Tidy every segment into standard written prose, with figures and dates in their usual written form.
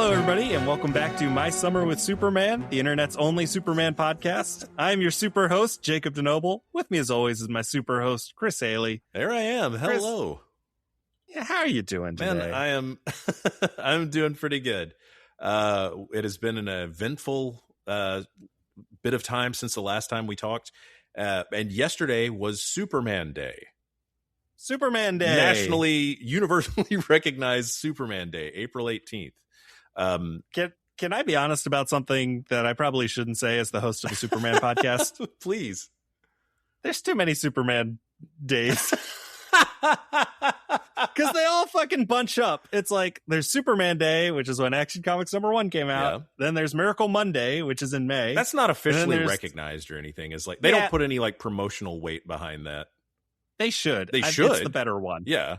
Hello, everybody, and welcome back to My Summer with Superman, the internet's only Superman podcast. I'm your super host, Jacob DeNoble. With me, as always, is my super host, Chris Haley. There I am. Hello. Chris, yeah, how are you doing today? Man, I am I'm doing pretty good. It has been an eventful bit of time since the last time we talked. And yesterday was Superman Day. Superman Day. Nationally, universally recognized Superman Day, April 18th. Can I be honest about something that I probably shouldn't say as the host of the Superman podcast? Please. There's too many Superman days. Because they all fucking bunch up. It's like there's Superman Day, which is when Action Comics #1 came out. Yeah. Then there's Miracle Monday, which is in May. That's not officially recognized or anything. It's like they don't put any like promotional weight behind that. They should. They should. It's the better one. Yeah.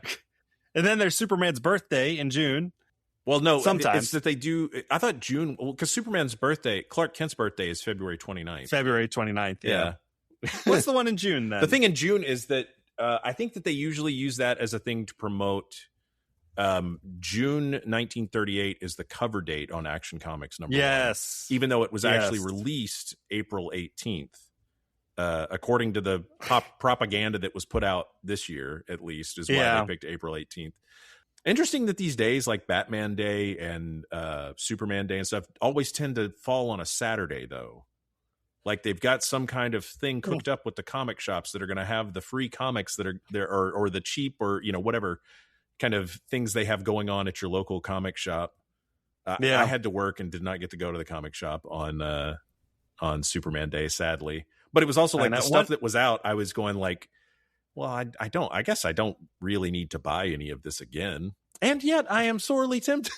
And then there's Superman's birthday in June. Well, no, sometimes it's that they do. I thought June, because Superman's birthday, Clark Kent's birthday is February 29th. February 29th. Yeah. What's the one in June then? The thing in June is that I think that they usually use that as a thing to promote. June 1938 is the cover date on Action Comics #1. Yes. Even though it was actually released April 18th. According to the propaganda that was put out this year, at least, is why they picked April 18th. Interesting that these days, like Batman Day and Superman Day and stuff, always tend to fall on a Saturday, though. Like they've got some kind of thing cooked up with the comic shops that are going to have the free comics that are there, or the cheap, or whatever kind of things they have going on at your local comic shop. I had to work and did not get to go to the comic shop on Superman Day, sadly. But it was also like the stuff that was out. I was going like, well, I guess I don't really need to buy any of this again. And yet I am sorely tempted.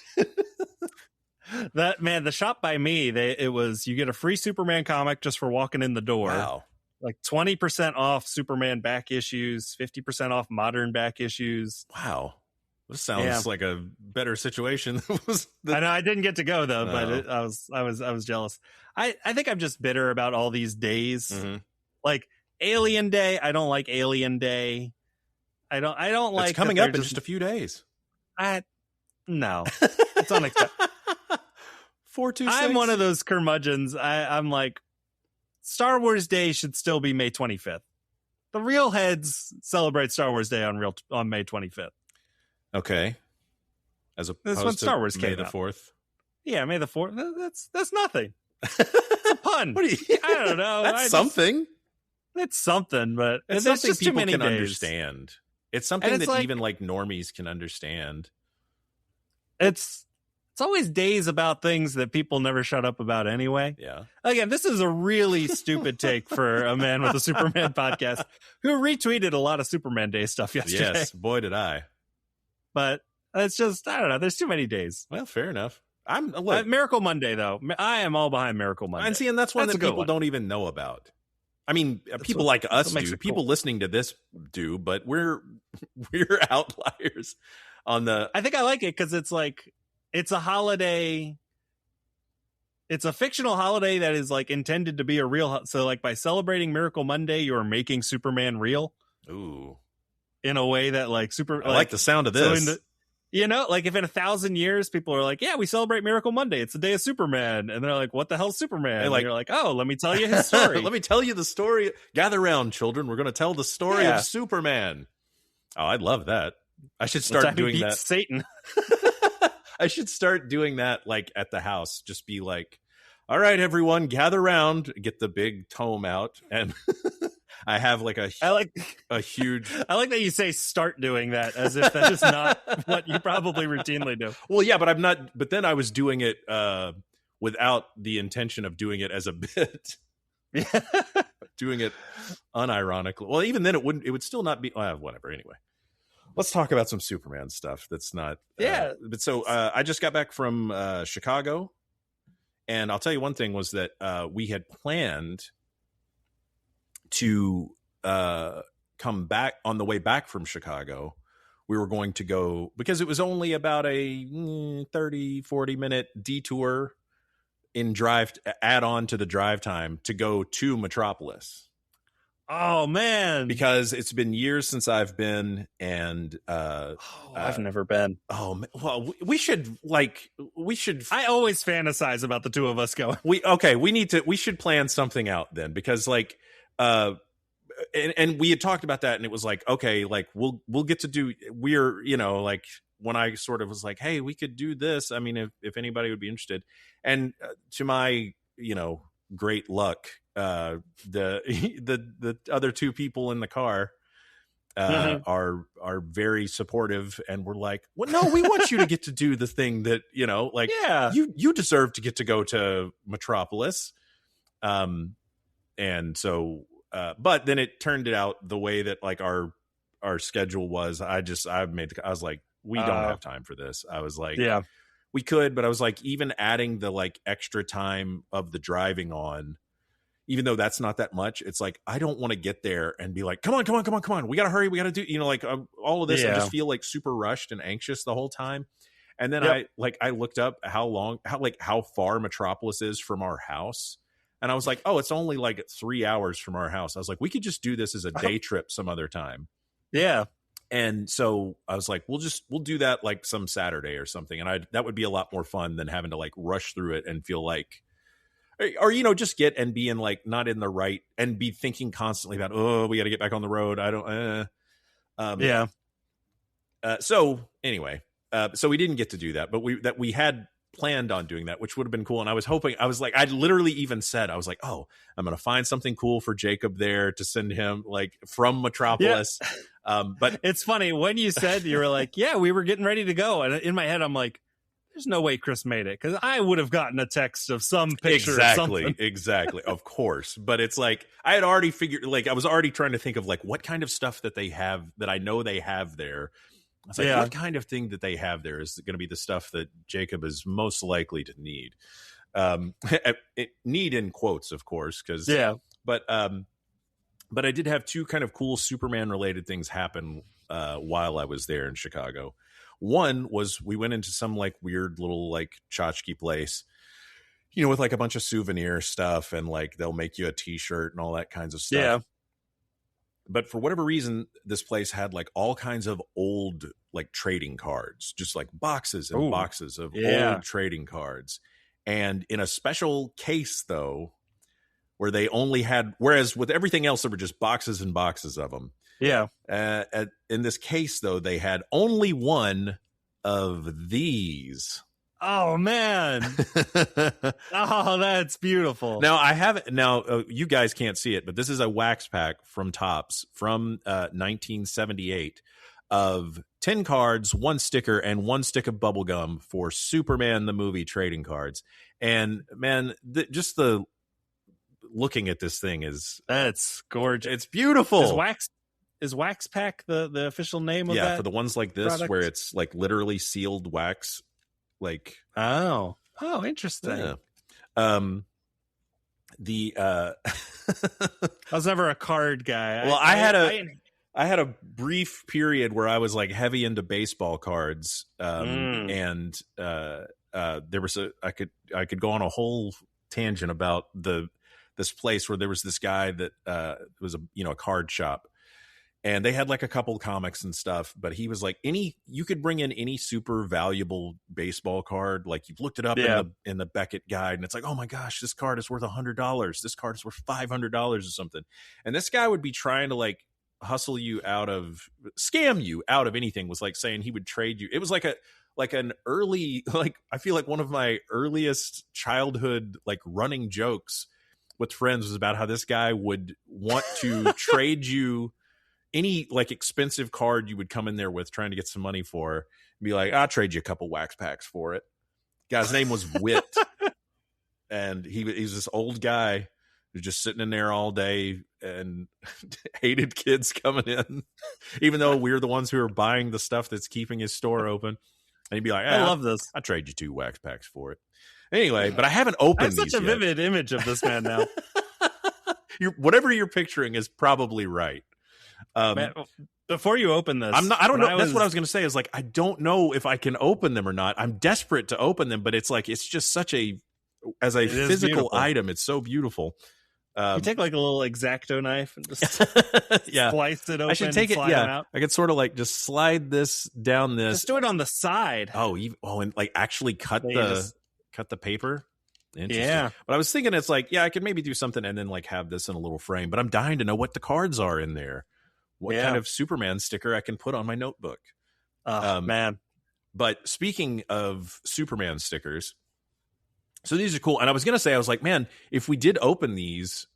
The shop by me, you get a free Superman comic just for walking in the door. Wow. Like 20% off Superman back issues, 50% off modern back issues. Wow. This sounds like a better situation. I know I didn't get to go though, but I was jealous. I think I'm just bitter about all these days. Mm-hmm. Like Alien Day, I don't like Alien Day. I don't like. It's coming up in just a few days. No, it's unacceptable. 426. I'm one of those curmudgeons. I'm like, Star Wars Day should still be May 25th. The real heads celebrate Star Wars Day on May 25th. Okay. As opposed when Star Wars to came May the 4th. Yeah, May the 4th. That's nothing. It's a pun. What do you? I don't know. That's something. It's something, but it's there's something just people too many can days. Understand. It's something that even like normies can understand. It's always days about things that people never shut up about anyway. Yeah. Again, this is a really stupid take for a man with a Superman podcast who retweeted a lot of Superman Day stuff yesterday. Yes, boy did I. But it's just, I don't know. There's too many days. Well, fair enough. Miracle Monday, though. I am all behind Miracle Monday. And that's one that people don't even know about. I mean, people like us do. People listening to this do, but we're outliers on the. I think I like it because it's like it's a holiday. It's a fictional holiday that is like intended to be a real. So, like by celebrating Miracle Monday, you're making Superman real. Ooh. In a way that like I like the sound of this. So like if in 1,000 years people are like, yeah, we celebrate Miracle Monday, it's the day of Superman, and they're like, what the hell's Superman? And you're like, oh, let me tell you his story. Let me tell you the story. Gather round, children. We're going to tell the story of Superman. Oh, I'd love that. I should start doing that. Satan. I should start doing that like at the house. Just be like, all right, everyone, gather round. Get the big tome out and. I have like a huge. I like that you say start doing that as if that is not what you probably routinely do. Well, yeah, but I'm not. But then I was doing it without the intention of doing it as a bit. Doing it unironically. Well, even then it would still not be. Whatever. Anyway, let's talk about some Superman stuff. That's not. But so I just got back from Chicago, and I'll tell you one thing was that we had planned to come back on the way back from Chicago. We were going to go because it was only about a 30-40 minute detour in add on to the drive time to go to Metropolis. Oh man, because it's been years since I've been, and I've never been. Oh well, we should. I always fantasize about the two of us going. We should plan something out then, because like and we had talked about that, and it was like, okay, like we'll get to do, we're, you know, like when I sort of was like, hey, we could do this. I mean, if anybody would be interested, and to my, you know, great luck, the other two people in the car are very supportive, and we're like, well, no, we want you to get to do the thing that, you know, like, yeah, you deserve to get to go to Metropolis. And so but then it turned out the way that like our schedule was, I was like, we don't have time for this. I was like, yeah, we could, but I was like, even adding the like extra time of the driving on, even though that's not that much, it's like, I don't want to get there and be like, come on. We got to hurry. We got to do, you know, like all of this. I just feel like super rushed and anxious the whole time. And then I looked up how far Metropolis is from our house. And I was like, oh, it's only like 3 hours from our house. I was like, we could just do this as a day trip some other time. Yeah. And so I was like, we'll do that like some Saturday or something. And that would be a lot more fun than having to like rush through it and feel like, or, you know, just get and be in like, not in the right, and be thinking constantly about, oh, we got to get back on the road. So anyway, so we didn't get to do that, but we had planned on doing that, which would have been cool. And I was hoping, I literally even said, I was like, oh, I'm going to find something cool for Jacob there to send him like from Metropolis. Yeah. But it's funny when you said, you were like, yeah, we were getting ready to go. And in my head, I'm like, there's no way Chris made it, because I would have gotten a text of some picture. Exactly. Of course. But it's like, I had already figured, like, I was already trying to think of like what kind of stuff that they have, that I know they have there. I was like, what kind of thing that they have there is going to be the stuff that Jacob is most likely to need? Need in quotes, of course, because But I did have two kind of cool Superman related things happen while I was there in Chicago. One was, we went into some like weird little like tchotchke place, you know, with like a bunch of souvenir stuff, and like they'll make you a t-shirt and all that kinds of stuff. Yeah. But for whatever reason, this place had like all kinds of old like trading cards, just like boxes and boxes of old trading cards. And in a special case, though, where they only had, whereas with everything else, there were just boxes and boxes of them. Yeah. In this case, though, they had only one of these. Oh, man. Oh, that's beautiful. Now, I have it. Now, you guys can't see it, but this is a wax pack from Topps from 1978 of 10 cards, 1 sticker, and 1 stick of bubble gum for Superman the movie trading cards. And, man, just the looking at this thing that's gorgeous. It's beautiful. Is Wax Pack the official name of that? Yeah, for the ones like this product? where it's like literally sealed wax. Like, oh, interesting. Yeah. I was never a card guy. Well, I had a brief period where I was like heavy into baseball cards. And there was I could go on a whole tangent about this place where there was this guy that was a card shop. And they had like a couple comics and stuff, but he was like, you could bring in any super valuable baseball card. Like, you've looked it up in the Beckett guide, and it's like, oh my gosh, this card is worth $100. This card is worth $500 or something. And this guy would be trying to like scam you out of anything. Was like saying he would trade you. It was like an early, like, I feel like one of my earliest childhood like running jokes with friends was about how this guy would want to trade you any like expensive card you would come in there with trying to get some money for, and be like, I'll trade you a couple wax packs for it. Guy's name was Wit. And he was this old guy who's just sitting in there all day and hated kids coming in, even though we're the ones who are buying the stuff that's keeping his store open. And he'd be like, I love this. I'll trade you 2 wax packs for it. Anyway, but I haven't opened these yet. I have such a vivid image of this man now. Whatever you're picturing is probably right. Man, before you open this, I don't know. That's what I was going to say, is like, I don't know if I can open them or not. I'm desperate to open them, but it's like, it's just such as a physical item, it's so beautiful. You take like a little X-Acto knife and just slice it open. I should take it. Them out. I could sort of like just slide this down this. Just do it on the side. And like actually cut the paper. Interesting. Yeah. But I was thinking it's like, I could maybe do something and then like have this in a little frame. But I'm dying to know what the cards are in there. What kind of Superman sticker I can put on my notebook. Man. But speaking of Superman stickers, so these are cool. And I was going to say, I was like, man, if we did open these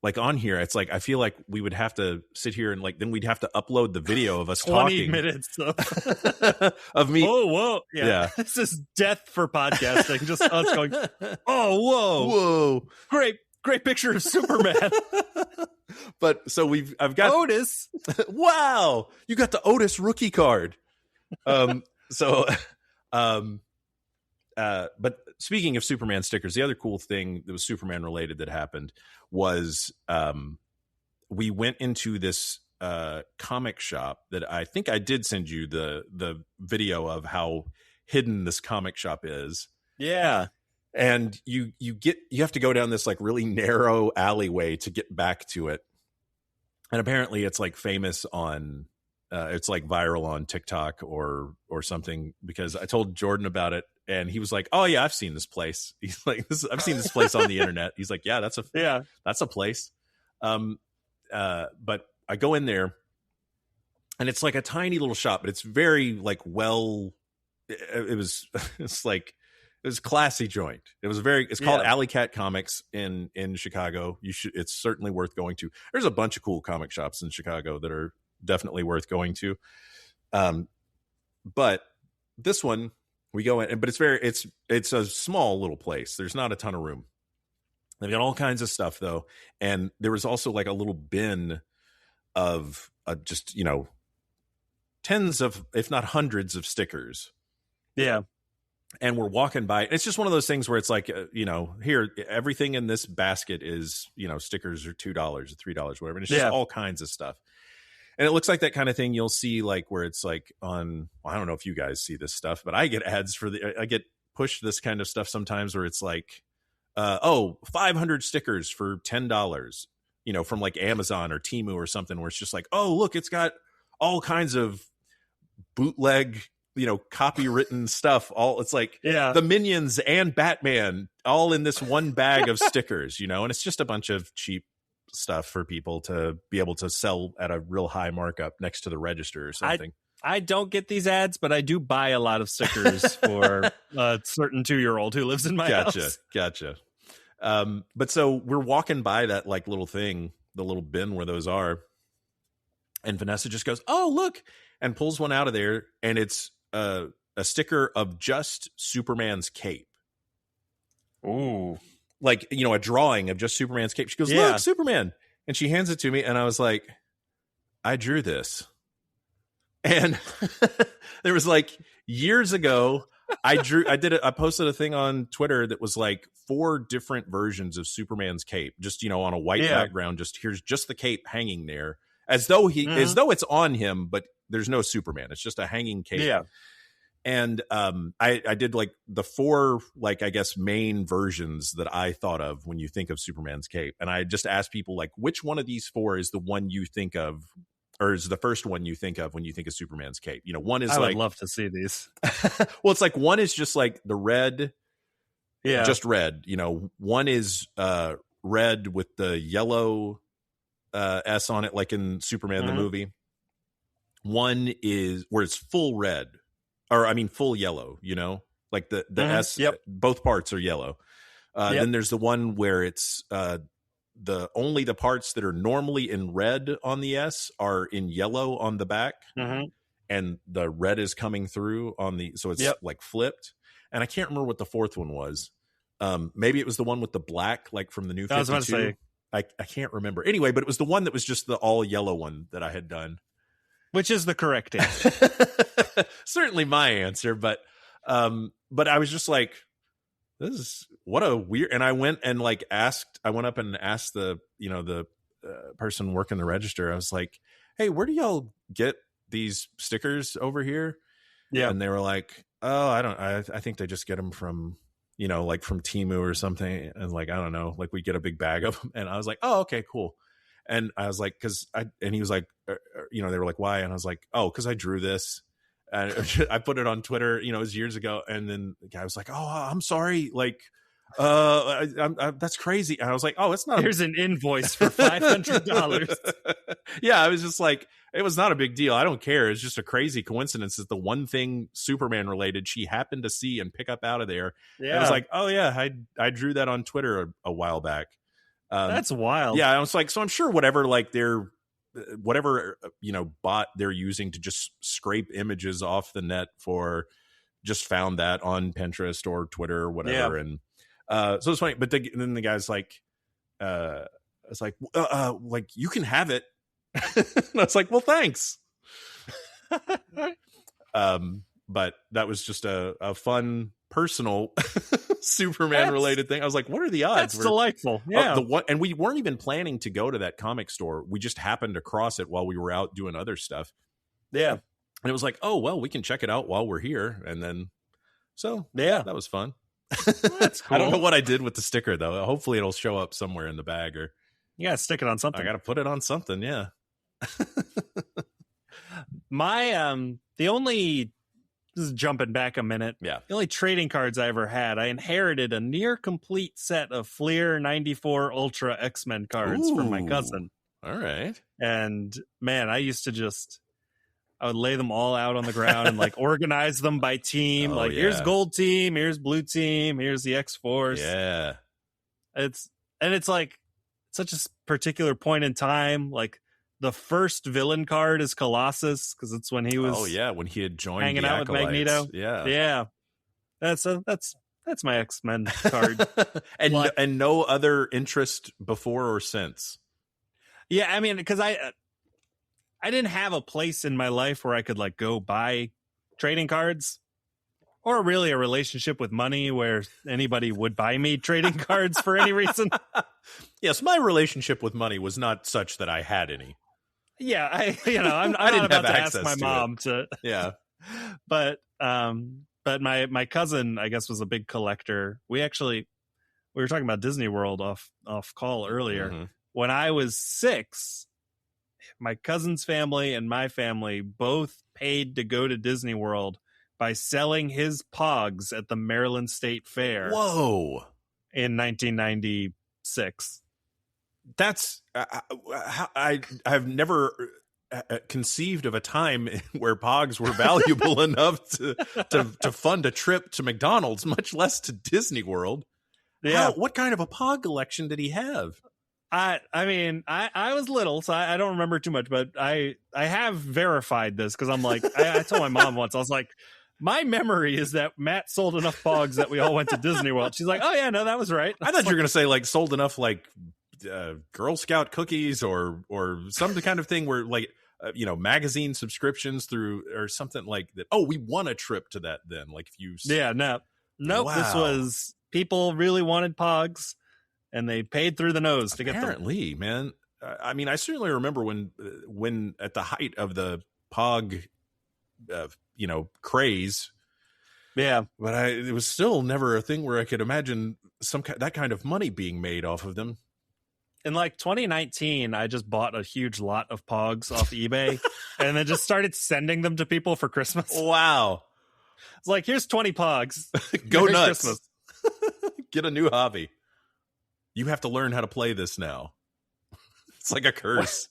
like on here, it's like, I feel like we would have to sit here and like, then we'd have to upload the video of us 20 talking. minutes of me. Whoa. Yeah. This is death for podcasting. Just us going, whoa. Great picture of Superman. But so I've got Otis. Wow. You got the Otis rookie card. But speaking of Superman stickers, the other cool thing that was Superman related that happened was we went into this comic shop that I think I did send you the video of how hidden this comic shop is. Yeah. And you have to go down this like really narrow alleyway to get back to it. And apparently it's like famous on it's like viral on TikTok or something, because I told Jordan about it and he was like, "Oh yeah, I've seen this place." He's like, "I've seen this place on the internet." He's like, "Yeah, that's a place." But I go in there and it's like a tiny little shop, but it's very like it was classy joint. It's called Alley Cat Comics in Chicago. It's certainly worth going to. There's a bunch of cool comic shops in Chicago that are definitely worth going to. But this one we go in, but it's a small little place. There's not a ton of room. They've got all kinds of stuff though. And there was also like a little bin of just, tens of, if not hundreds of stickers. Yeah. And we're walking by. It's just one of those things where it's like, here, everything in this basket is, stickers are $2 or $3, whatever. And it's just all kinds of stuff. And it looks like that kind of thing you'll see like where it's like on, I don't know if you guys see this stuff, but I get ads I get pushed this kind of stuff sometimes where it's like, 500 stickers for $10, from like Amazon or Temu or something, where it's just like, oh, look, it's got all kinds of bootleg, copywritten stuff. It's like the Minions and Batman all in this one bag of stickers, and it's just a bunch of cheap stuff for people to be able to sell at a real high markup next to the register or something. I don't get these ads, but I do buy a lot of stickers for a certain 2-year-old who lives in my house. Gotcha. But so we're walking by that like little thing, the little bin where those are. And Vanessa just goes, "Oh, look," and pulls one out of there. And it's a sticker of just Superman's cape. Ooh. Like, a drawing of just Superman's cape. She goes, "Look, Superman." And she hands it to me. And I was like, "I drew this." And there was like years ago, I posted a thing on Twitter that was like 4 different versions of Superman's cape, just, on a white background. Just here's just the cape hanging there as though it's on him, but there's no Superman. It's just a hanging cape. Yeah. And I did like the 4, like, I guess, main versions that I thought of when you think of Superman's cape. And I just asked people like, which one of these 4 is the one you think of, or is the first one you think of when you think of Superman's cape? One is I would love to see these. Well, it's like one is just like the red. Yeah. Just red. One is red with the yellow S on it, like in Superman the movie. One is where it's full red. Or I mean, full yellow, like the S, both parts are yellow. Then there's the one where it's only the parts that are normally in red on the S are in yellow on the back. And the red is coming through so it's like flipped. And I can't remember what the 4th one was. Maybe it was the one with the black, like from the New 52. I was about to say. I can't remember. Anyway, but it was the one that was just the all yellow one that I had done. Which is the correct answer. Certainly my answer, but I was just like, this is what a weird. And I went and like I went up and asked the person working the register. I was like, "Hey, where do y'all get these stickers over here?" Yeah, and they were like, "Oh, I think they just get them from you know, like from Temu or something. And like, I don't know, like we get a big bag of them. And I was like, oh, okay, cool. And I was like, and he was like, you know, they were like, why? And I was like, oh, because I drew this. And I put it on Twitter, you know, it was years ago. And then the guy was like, oh, I'm sorry. Like, that's crazy. And I was like, oh, it's not. Here's an invoice for $500. Yeah, I was just like, it was not a big deal. I don't care. It's just a crazy coincidence that the one thing Superman related she happened to see and pick up out of there. Yeah. I was like, oh yeah, I drew that on Twitter a while back. That's wild. Yeah, I was like, so I'm sure whatever, like whatever, you know, bot they're using to just scrape images off the net for, just found that on Pinterest or Twitter or whatever. Yeah. And so it's funny, but then the guy's like, it's like you can have it. And I was like, well, thanks. But that was just a fun personal Superman related thing. I was like, what are the odds? That's delightful. Yeah. And we weren't even planning to go to that comic store. We just happened across it while we were out doing other stuff. Yeah. And it was like, oh, well, we can check it out while we're here. And then, so yeah, that was fun. That's cool. I don't know what I did with the sticker though. Hopefully it'll show up somewhere in the bag, or you gotta stick it on something. I gotta put it on something. Yeah. This is jumping back a minute. Yeah. The only trading cards I ever had, I inherited a near complete set of Fleer 94 Ultra X-Men cards from my cousin. All right. And man, I used to I would lay them all out on the ground and like organize them by team. Oh, like, here's gold team, here's blue team, here's the X-Force. Yeah. It's like such a particular point in time. Like, the first villain card is Colossus because it's when he was when he had joined hanging out with Magneto. Yeah. That's my X-Men card. and no other interest before or since. Yeah, I mean, because I didn't have a place in my life where I could like go buy trading cards, or really a relationship with money where anybody would buy me trading cards for any reason. Yes, my relationship with money was not such that I had any. Yeah, I'm not about to ask my mom to. Yeah, but my cousin, I guess, was a big collector. We were talking about Disney World off call earlier. Mm-hmm. When I was 6, my cousin's family and my family both paid to go to Disney World by selling his pogs at the Maryland State Fair. Whoa! In 1996. That's I've never conceived of a time where pogs were valuable enough to fund a trip to McDonald's, much less to Disney World. Yeah. What kind of a pog collection did he have? I mean, I was little, so I don't remember too much, but I have verified this because I'm like, I told my mom once, I was like, my memory is that Matt sold enough pogs that we all went to Disney World. She's like, oh yeah, no, that was right. I thought you were going to say like sold enough like Girl Scout cookies or some kind of thing where like magazine subscriptions through or something like that. Oh, we won a trip to that then. Like if you nope. Wow. This was people really wanted pogs and they paid through the nose to get them. Apparently, man. I mean, I certainly remember when at the height of the pog craze. Yeah, but it was still never a thing where I could imagine that kind of money being made off of them. In like 2019, I just bought a huge lot of pogs off eBay and then just started sending them to people for Christmas. Wow. It's like, here's 20 pogs. Go Merry nuts. Christmas. Get a new hobby. You have to learn how to play this now. It's like a curse.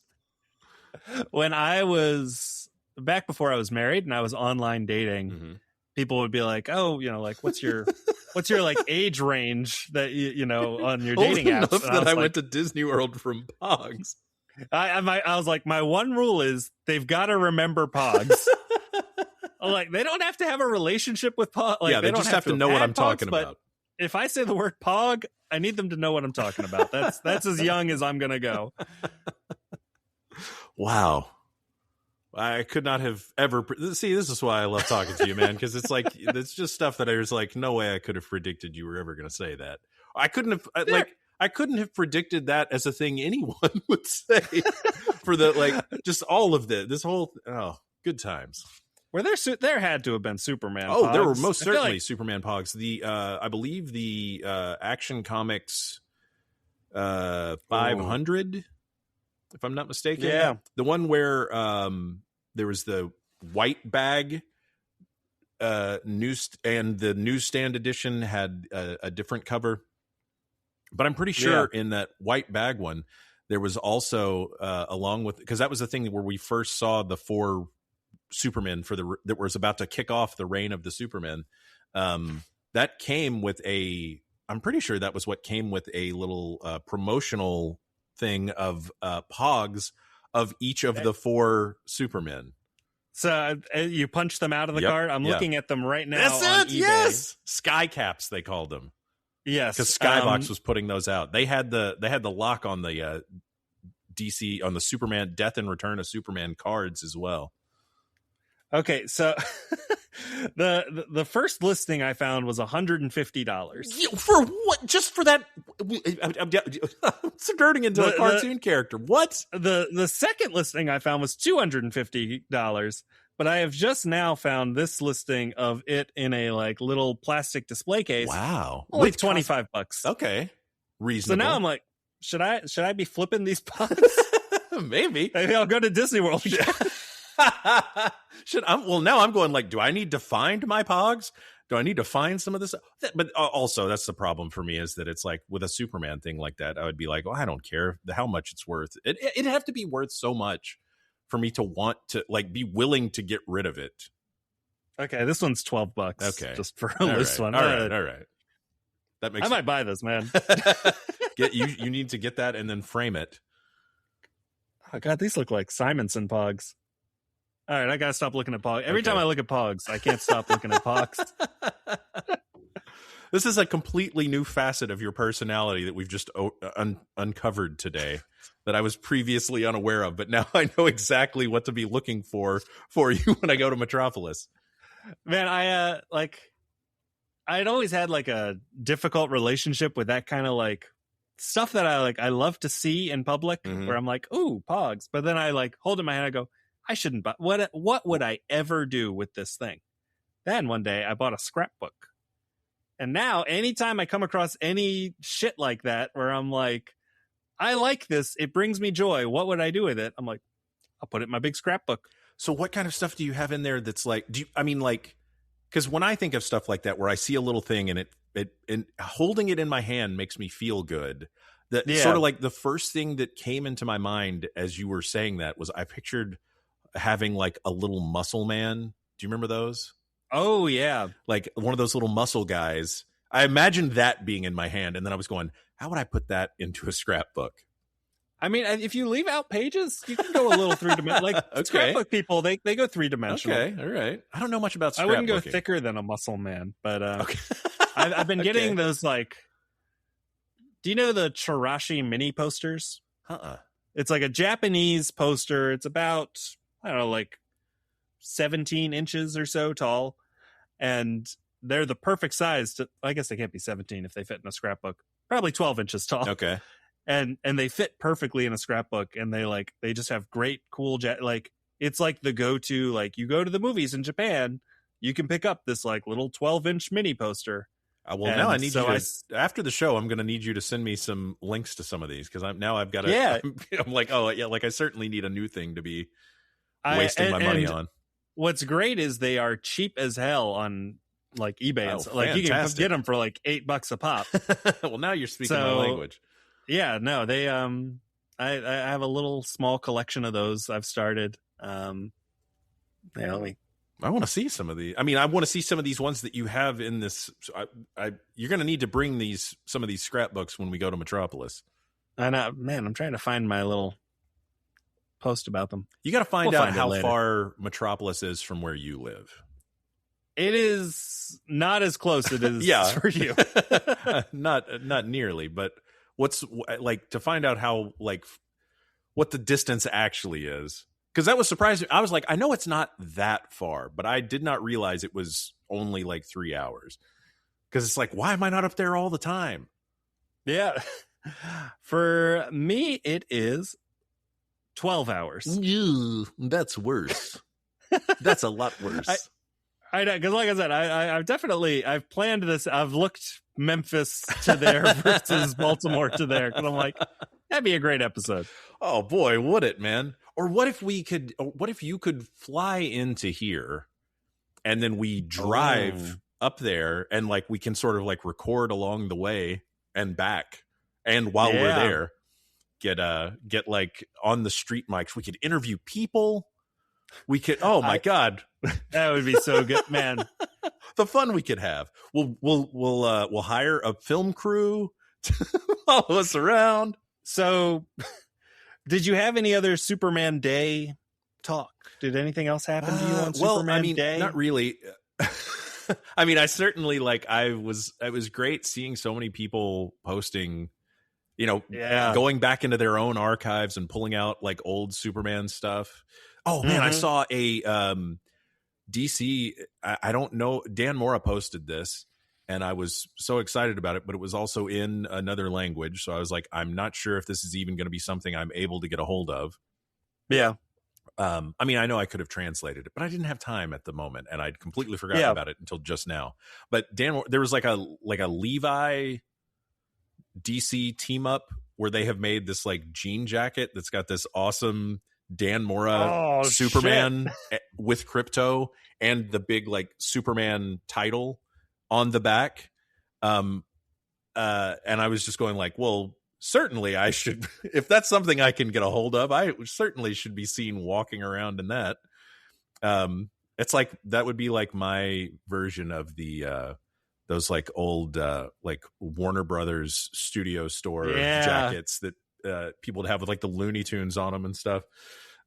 When I was back before I was married and I was online dating, mm-hmm. people would be like, oh, like, what's your like age range that on your dating apps? Enough that I went to Disney World from pogs. I was like, my one rule is they've got to remember pogs. I'm like, they don't have to have a relationship with pog. Like, yeah, they just have to know what I'm talking about. If I say the word pog, I need them to know what I'm talking about. That's as young as I'm gonna go. Wow. I could not have ever see. This is why I love talking to you, man, because it's like it's just stuff that I was like, no way I could have predicted you were ever going to say that. I couldn't have predicted that as a thing anyone would say for the just all of this whole good times. There had to have been Superman. Oh, pogs. there were most certainly Superman pogs. The I believe the Action Comics 500, if I'm not mistaken. Yeah, the one where there was the white bag and the newsstand edition had a different cover. But I'm pretty sure in that white bag one, there was also along with, because that was the thing where we first saw the 4 Supermen that was about to kick off the reign of the Supermen. That came with I'm pretty sure that was what came with a little promotional thing of pogs of each of the 4 Supermen. So you punch them out of the card. I'm looking at them right now. That's on it. eBay. Yes, sky caps they called them. Yes, because Skybox was putting those out. They had the lock on the DC on the Superman Death and Return of Superman cards as well. Okay, so the first listing I found was $150 for what? Just for that? I'm subverting into a cartoon character. What? The second listing I found was $250, but I have just now found this listing of it in a like little plastic display case. Wow, only $25. Okay, reasonable. So now I'm like, should I be flipping these pogs? Maybe I'll go to Disney World. Now I'm going like, do I need to find my pogs? Do I need to find some of this? But also that's the problem for me, is that it's like with a Superman thing like that, I would be like, I don't care how much it's worth. It'd have to be worth so much for me to want to like be willing to get rid of it. Okay, this one's $12. Okay, just for a loose one. All right. That makes. I might buy this, man. You need to get that and then frame it. Oh God, these look like Simonson pogs. All right, I gotta stop looking at pogs. Every time I look at pogs, I can't stop looking at pogs. This is a completely new facet of your personality that we've just uncovered today that I was previously unaware of, but now I know exactly what to be looking for you when I go to Metropolis. Man, I'd always had like a difficult relationship with that kind of like stuff that I love to see in public, where I'm like, ooh, pogs. But then I like hold in my hand, I go, I shouldn't buy. What would I ever do with this thing? Then one day I bought a scrapbook. And now anytime I come across any shit like that where I'm like, I like this, it brings me joy, what would I do with it? I'm like, I'll put it in my big scrapbook. So what kind of stuff do you have in there that's like, because when I think of stuff like that where I see a little thing and and holding it in my hand makes me feel good. That sort of like the first thing that came into my mind as you were saying that was I pictured having like a little muscle man. Do you remember those? Oh yeah. Like one of those little muscle guys. I imagined that being in my hand. And then I was going, how would I put that into a scrapbook? I mean, if you leave out pages, you can go a little three-dimensional. Like scrapbook people, they go three-dimensional. Okay, all right. I don't know much about scrapbooking. I wouldn't go thicker than a muscle man, but okay. I've been getting those like, do you know the Chirashi mini posters? It's like a Japanese poster. It's about, I don't know, like 17 inches or so tall. And they're the perfect size to, I guess they can't be 17 if they fit in a scrapbook. Probably 12 inches tall. Okay. And they fit perfectly in a scrapbook, and they just have great cool like it's like the go-to, like you go to the movies in Japan, you can pick up this like little 12-inch mini poster. Now I need after the show, I'm going to need you to send me some links to some of these, because I've got to. Yeah, I'm like, like I certainly need a new thing to be wasting my money on. What's great is they are cheap as hell on like eBay. Like you can get them for like $8 a pop. Well, now you're speaking my language. Yeah, no, they I have a little small collection of those I've started. I want to see some of these. I mean, I want to see some of these ones that you have in this. You're going to need to bring some of these scrapbooks when we go to Metropolis. I know, man. I'm trying to find my little post about them. You got to find out how far Metropolis is from where you live. It is not as close as it is for you. not nearly, but what's like to find out how like what the distance actually is. Because that was surprising. I was like, I know it's not that far, but I did not realize it was only like 3 hours. Because it's like, why am I not up there all the time? Yeah. For me, it is 12 hours. Ew, that's worse. That's a lot worse. I know, because like I said, I've planned this. I've looked Memphis to there versus Baltimore to there, because I'm like, that'd be a great episode. Oh boy, would it, man? Or what if you could fly into here, and then we drive up there, and like we can sort of like record along the way and back, and while we're there, get like on the street mics, we could interview people. We could. Oh my god, that would be so good, man. The fun we could have. We'll hire a film crew to follow us around. So, did you have any other Superman Day talk? Did anything else happen to you on Superman Day? Not really. I mean, I certainly it was great seeing so many people posting, going back into their own archives and pulling out like old Superman stuff. Oh man, I saw a DC. I don't know. Dan Mora posted this, and I was so excited about it, but it was also in another language. So I was like, I'm not sure if this is even going to be something I'm able to get a hold of. Yeah. I mean, I know I could have translated it, but I didn't have time at the moment, and I'd completely forgotten about it until just now. But there was like a Levi DC team up where they have made this like jean jacket that's got this awesome Dan Mora Superman with Crypto and the big like Superman title on the back. And I was just going like, well, certainly I should, if that's something I can get a hold of, I certainly should be seen walking around in that. It's like, that would be like my version of the, those like old, like Warner Brothers studio store jackets that people would have with like the Looney Tunes on them and stuff.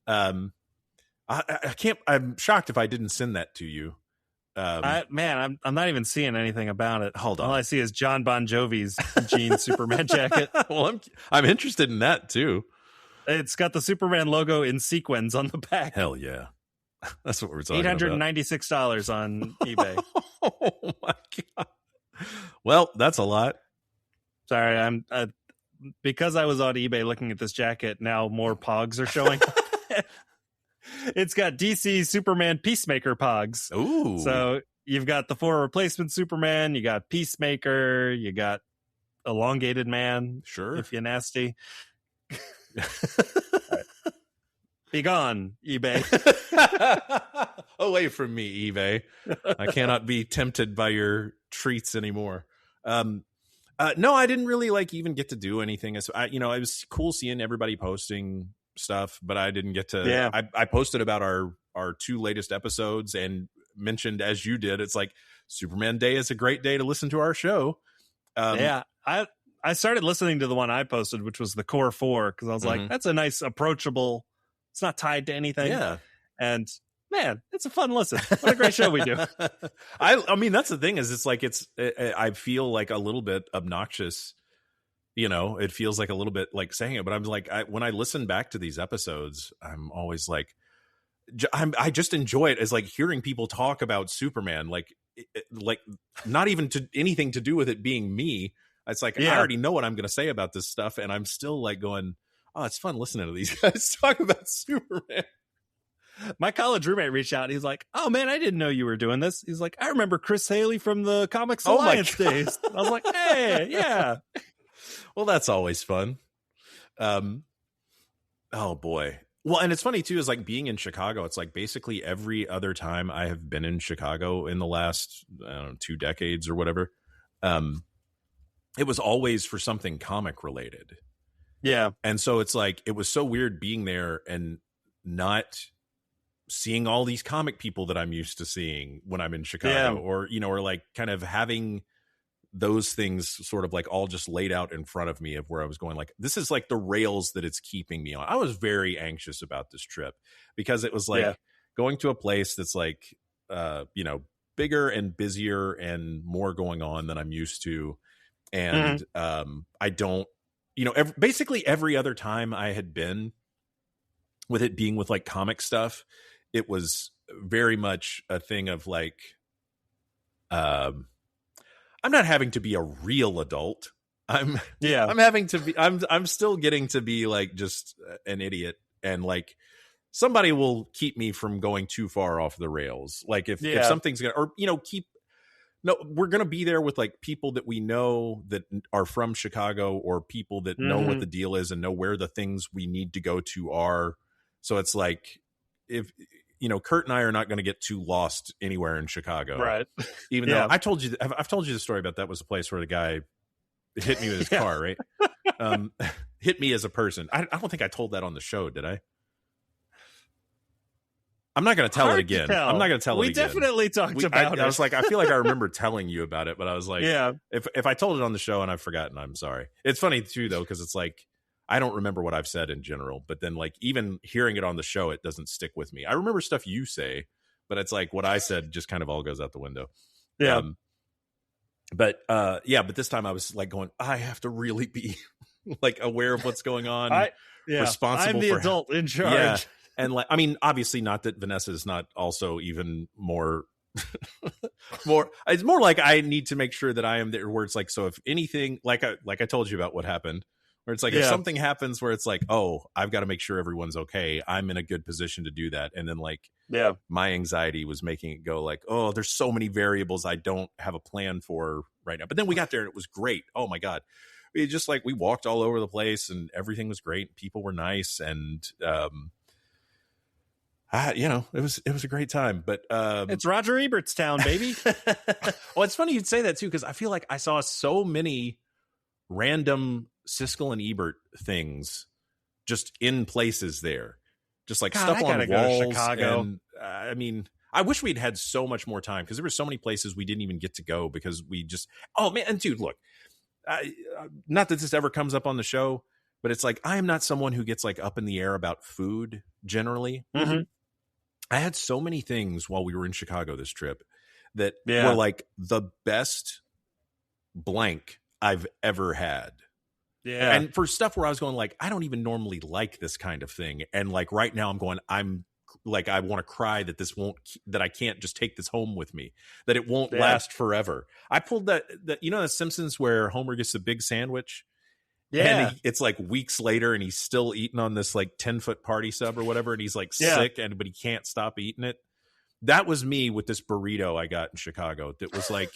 I can't, I'm shocked if I didn't send that to you. I'm not even seeing anything about it. Hold on. All I see is John Bon Jovi's jean Superman jacket. Well, I'm interested in that too. It's got the Superman logo in sequins on the back. Hell yeah. That's what we're talking about. $896 on eBay. Oh my God. Well, that's a lot. Sorry, I'm because I was on eBay looking at this jacket, now more pogs are showing. It's got DC Superman Peacemaker pogs. Ooh. So you've got the 4 replacement Superman, you got Peacemaker, you got Elongated Man. Sure. If you're nasty. Be gone, eBay. Away from me, eBay. I cannot be tempted by your treats anymore. No, I didn't really like even get to do anything. It was cool seeing everybody posting stuff, but I didn't get to. Yeah. I posted about our 2 latest episodes and mentioned, as you did, it's like Superman Day is a great day to listen to our show. I started listening to the one I posted, which was the Core 4, because I was like, that's a nice, approachable. It's not tied to anything. Yeah, and man, it's a fun listen. What a great show we do. I mean, that's the thing is, it's like I feel like a little bit obnoxious. It feels like a little bit like saying it, but I'm like, when I listen back to these episodes, I'm always like, I just enjoy it as like hearing people talk about Superman, like not even to anything to do with it being me. It's like, I already know what I'm going to say about this stuff. And I'm still like going, oh, it's fun listening to these guys talk about Superman. My college roommate reached out. He's like, oh man, I didn't know you were doing this. He's like, I remember Chris Haley from the Comics Alliance days. I was like, hey, yeah. Well, that's always fun. Oh boy. Well, and it's funny too, is like being in Chicago. It's like basically every other time I have been in Chicago in the last 2 decades or whatever. It was always for something comic related. Yeah. And so it's like, it was so weird being there and not seeing all these comic people that I'm used to seeing when I'm in Chicago, or like kind of having those things sort of like all just laid out in front of me of where I was going, like, this is like the rails that it's keeping me on. I was very anxious about this trip because it was like going to a place that's like, bigger and busier and more going on than I'm used to. And I don't, basically every other time I had been, with it being with like comic stuff, it was very much a thing of like, I'm not having to be a real adult. I'm having to be, I'm still getting to be like just an idiot and like somebody will keep me from going too far off the rails. Like if something's gonna, or we're gonna be there with like people that we know that are from Chicago, or people that know what the deal is and know where the things we need to go to are. So it's like, if Kurt and I are not going to get too lost anywhere in Chicago, right? Even though I've told you the story about that was the place where the guy hit me with his car, right? Hit me as a person. I don't think I told that on the show, did I? I'm not going to tell it again. I'm not going to tell it again. We definitely talked about it. I was like, I feel like I remember telling you about it, but I was like, if I told it on the show and I've forgotten, I'm sorry. It's funny too, though, because it's like, I don't remember what I've said in general, but then like even hearing it on the show, it doesn't stick with me. I remember stuff you say, but it's like what I said just kind of all goes out the window. Yeah. But this time I was like going, I have to really be like aware of what's going on. Responsible. I'm the adult in charge. Yeah. And like, I mean, obviously not that Vanessa is not also even more, it's more like I need to make sure that I am there where it's like, so if anything, like I told you about what happened, where it's like, if something happens where it's like, oh, I've got to make sure everyone's okay, I'm in a good position to do that. And then like, my anxiety was making it go like, oh, there's so many variables I don't have a plan for right now. But then we got there and it was great. Oh my God. We just like, we walked all over the place and everything was great. People were nice. And, it was a great time, but it's Roger Ebert's town, baby. Well, it's funny you'd say that too, because I feel like I saw so many random Siskel and Ebert things just in places there, just like stuff on walls. Go to Chicago. And, I mean, I wish we'd had so much more time, because there were so many places we didn't even get to go because we just. Oh man, and dude, look, not that this ever comes up on the show, but it's like I am not someone who gets like up in the air about food generally. Mm-hmm. I had so many things while we were in Chicago this trip that were like the best blank I've ever had. Yeah. And for stuff where I was going like, I don't even normally like this kind of thing. And like right now I'm like, I want to cry that that I can't just take this home with me, that it won't last forever. I pulled that, the Simpsons where Homer gets the big sandwich. Yeah. And it's like weeks later and he's still eating on this like 10-foot party sub or whatever. And he's like sick but he can't stop eating it. That was me with this burrito I got in Chicago. That was like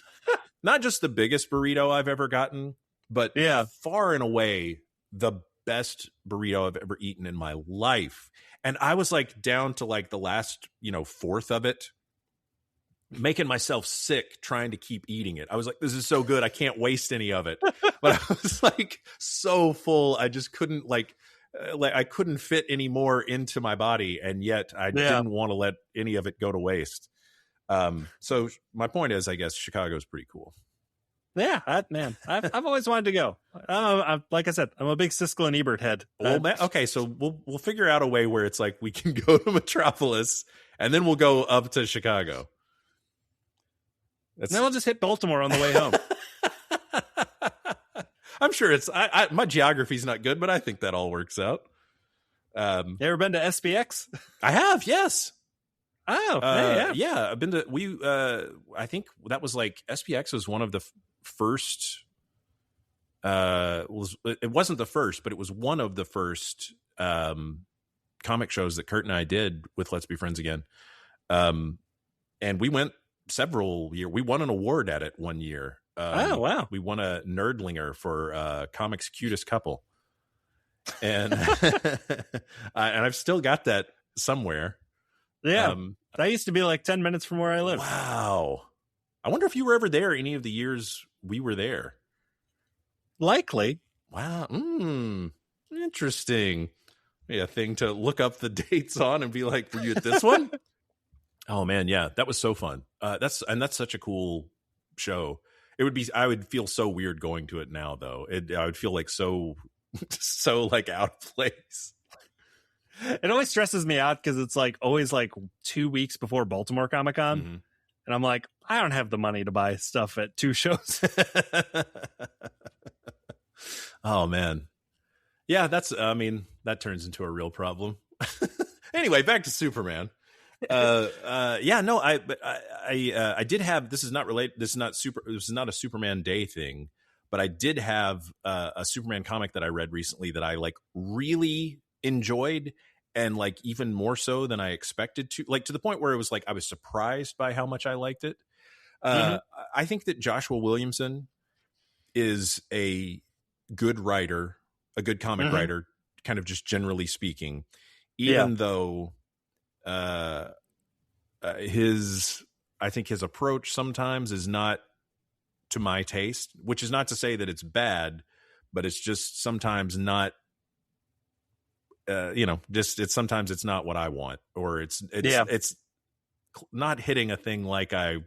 not just the biggest burrito I've ever gotten, but far and away the best burrito I've ever eaten in my life. And I was like down to like the last, fourth of it, making myself sick trying to keep eating it. I was like, this is so good, I can't waste any of it. But I was like so full, I just couldn't like I couldn't fit any more into my body, and yet I didn't want to let any of it go to waste. So my point is, I guess Chicago's pretty cool. Yeah, I've always wanted to go. Like I said, I'm a big Siskel and Ebert head. Well, okay, so we'll figure out a way where it's like we can go to Metropolis and then we'll go up to Chicago. Then we'll just hit Baltimore on the way home. I'm sure it's my geography's not good, but I think that all works out. You ever been to SPX? I have, yes. Oh, yeah. I've been to I think that was like SPX was one of the first. It wasn't the first, but it was one of the first comic shows that Kurt and I did with Let's Be Friends Again. And we went several years. We won an award at it one year. Oh wow! We won a Nerdlinger for comics cutest couple, and and I've still got that somewhere. Yeah, that used to be like 10 minutes from where I live. Wow! I wonder if you were ever there any of the years we were there. Likely. Wow. Interesting. Yeah, thing to look up the dates on and be like, were you at this one? Oh man, yeah, that was so fun. That's such a cool show. I would feel so weird going to it now, though. I would feel like so like out of place. It always stresses me out because it's like always like 2 weeks before Baltimore Comic Con, and I'm like, I don't have the money to buy stuff at 2 shows. Oh man, yeah, that turns into a real problem. Anyway, back to Superman. I did have, this is not a Superman Day thing, but I did have a Superman comic that I read recently that I like really enjoyed, and like even more so than I expected to, like to the point where it was like I was surprised by how much I liked it. I think that Joshua Williamson is a good writer, a good comic writer, kind of just generally speaking, even though I think his approach sometimes is not to my taste, which is not to say that it's bad, but it's just sometimes not, sometimes it's not what I want, or it's not hitting a thing like I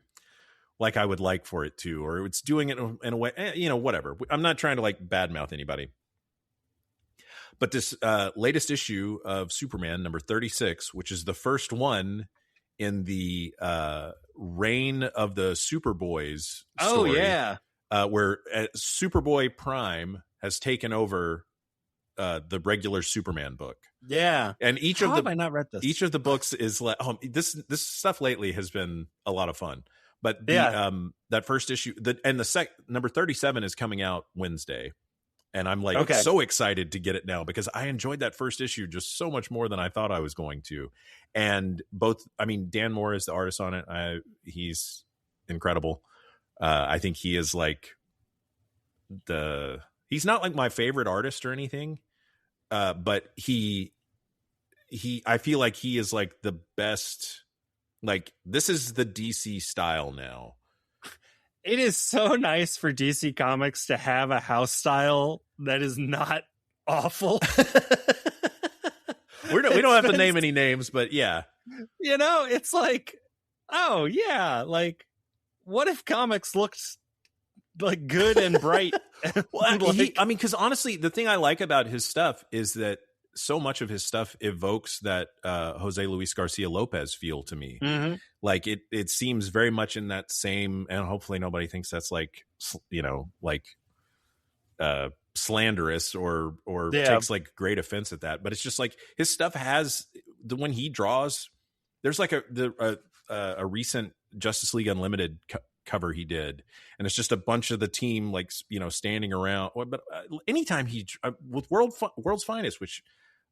would like for it to, or it's doing it in a way, whatever. I'm not trying to like badmouth anybody, but this latest issue of Superman number 36, which is the first one in the reign of the Superboys story, where Superboy Prime has taken over the regular Superman book. And have I not read this? Each of the books is like, this stuff lately has been a lot of fun. But the that first issue, number 37 is coming out Wednesday, and I'm like so excited to get it now because I enjoyed that first issue just so much more than I thought I was going to. And Dan Moore is the artist on it. He's incredible. I think he is like he's not like my favorite artist or anything, but I feel like he is like the best. Like, this is the DC style now. It is so nice for DC Comics to have a house style that is not awful. We don't have to name any names, but yeah. It's like, oh, yeah. Like, what if comics looked like good and bright? Because honestly, the thing I like about his stuff is that so much of his stuff evokes that Jose Luis Garcia Lopez feel to me. Like it seems very much in that same, and hopefully nobody thinks that's like, slanderous or takes like great offense at that. But it's just like his stuff has when he draws, there's like a recent Justice League Unlimited cover he did, and it's just a bunch of the team like standing around. But anytime he with World's Finest, which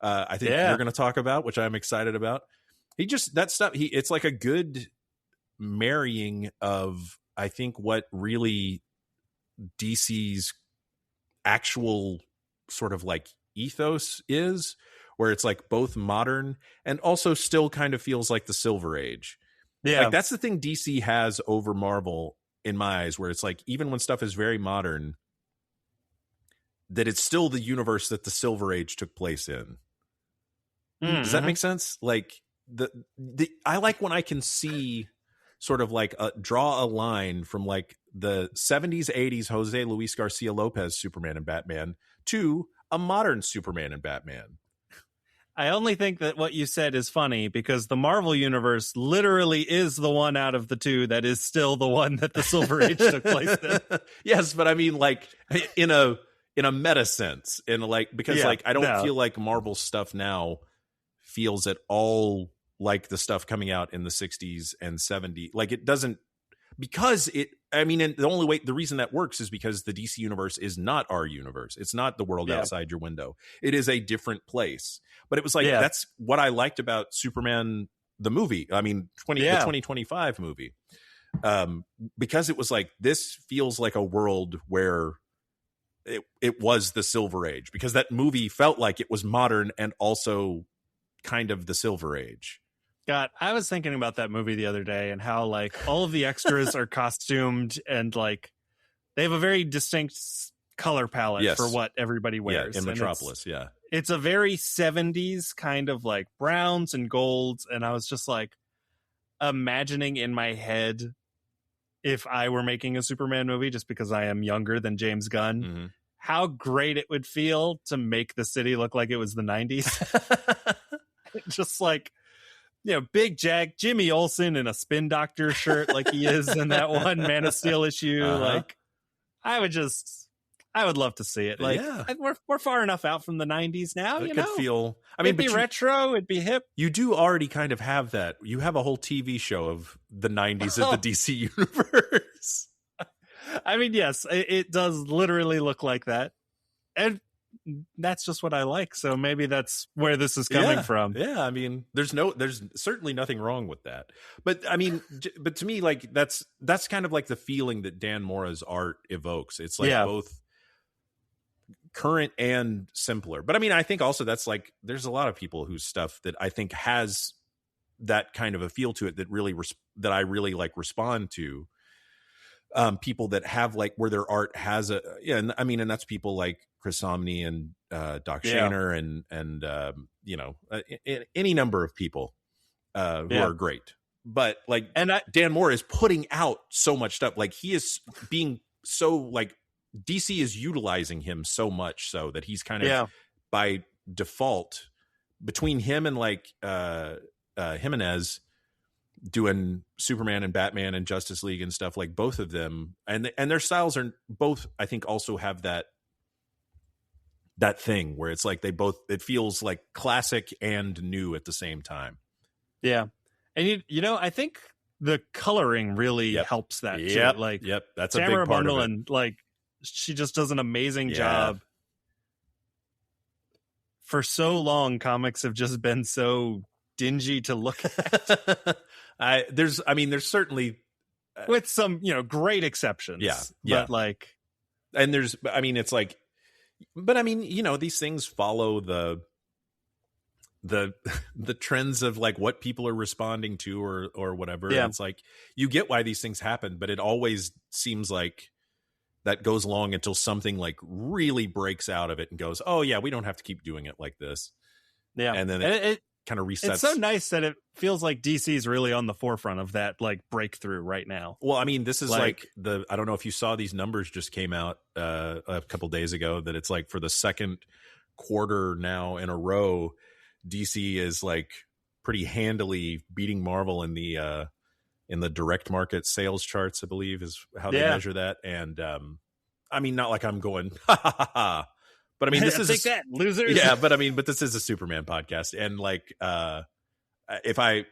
I think you're going to talk about, which I'm excited about. It's like a good marrying of, I think, what really DC's actual sort of like ethos is, where it's like both modern and also still kind of feels like the Silver Age. Like that's the thing DC has over Marvel in my eyes, where it's like, even when stuff is very modern, that it's still the universe that the Silver Age took place in. Does that make sense? Like I like when I can see sort of like draw a line from like the 70s, 80s Jose Luis Garcia Lopez Superman and Batman to a modern Superman and Batman. I only think that what you said is funny because the Marvel universe literally is the one out of the two that is still the one that the Silver Age took place in. Yes, but I mean, like in a meta sense, because I don't feel like Marvel stuff now feels at all like the stuff coming out in the 60s and 70s. Like it doesn't, because the reason that works is because the DC universe is not our universe. It's not the world outside your window. It is a different place. But it was like, that's what I liked about Superman, the movie. I mean, the 2025 movie. Because it was like, this feels like a world where it was the Silver Age, because that movie felt like it was modern and also kind of the Silver Age. God, I was thinking about that movie the other day and how like all of the extras are costumed and like they have a very distinct color palette for what everybody wears. In Metropolis, it's a very 70s kind of like browns and golds, and I was just like imagining in my head if I were making a Superman movie, just because I am younger than James Gunn, how great it would feel to make the city look like it was the 90s. Just like, Big Jack, Jimmy Olsen in a Spin Doctor shirt like he is in that one Man of Steel issue. Like, I would love to see it. Like, we're far enough out from the 90s now. It could feel. It'd be retro. It'd be hip. You do already kind of have that. You have a whole TV show of the 90s of the DC universe. I mean, yes, it does literally look like that. And that's just what I like. So maybe that's where this is coming from. Yeah, I mean, there's certainly nothing wrong with that. But I mean, but to me, like that's kind of like the feeling that Dan Mora's art evokes. It's like both current and simpler. But I mean, I think also that's like there's a lot of people whose stuff that I think has that kind of a feel to it that really that I really like respond to. People that have like where their art has and I mean, and that's people like Chris Somney and Doc Shaner and any number of people who are great. But like, Dan Mora is putting out so much stuff. Like he is being so like DC is utilizing him so much so that he's kind of by default between him and like Jimenez doing Superman and Batman and Justice League and stuff, like both of them and their styles are both, I think, also have that thing where it's like it feels like classic and new at the same time. Yeah. And I think the coloring really helps that too. Like that's Tamara a big part Bundle, of it. and like she just does an amazing job. For so long, comics have just been so dingy to look at. There's certainly with some great exceptions, but like, and there's it's like, but I mean these things follow the trends of like what people are responding to or whatever. And it's like you get why these things happen, but it always seems like that goes along until something like really breaks out of it and goes, oh yeah, we don't have to keep doing it like this. And then it kind of resets. It's so nice that it feels like DC is really on the forefront of that like breakthrough right now. Well, I mean, this is like I don't know if you saw these numbers just came out a couple days ago that it's like for the second quarter now in a row, DC is like pretty handily beating Marvel in the direct market sales charts, I believe is how they measure that. And I mean, not like I'm going, ha ha ha ha. But I mean, this is that losers. Yeah, but I mean, but this is a Superman podcast, and like, if I,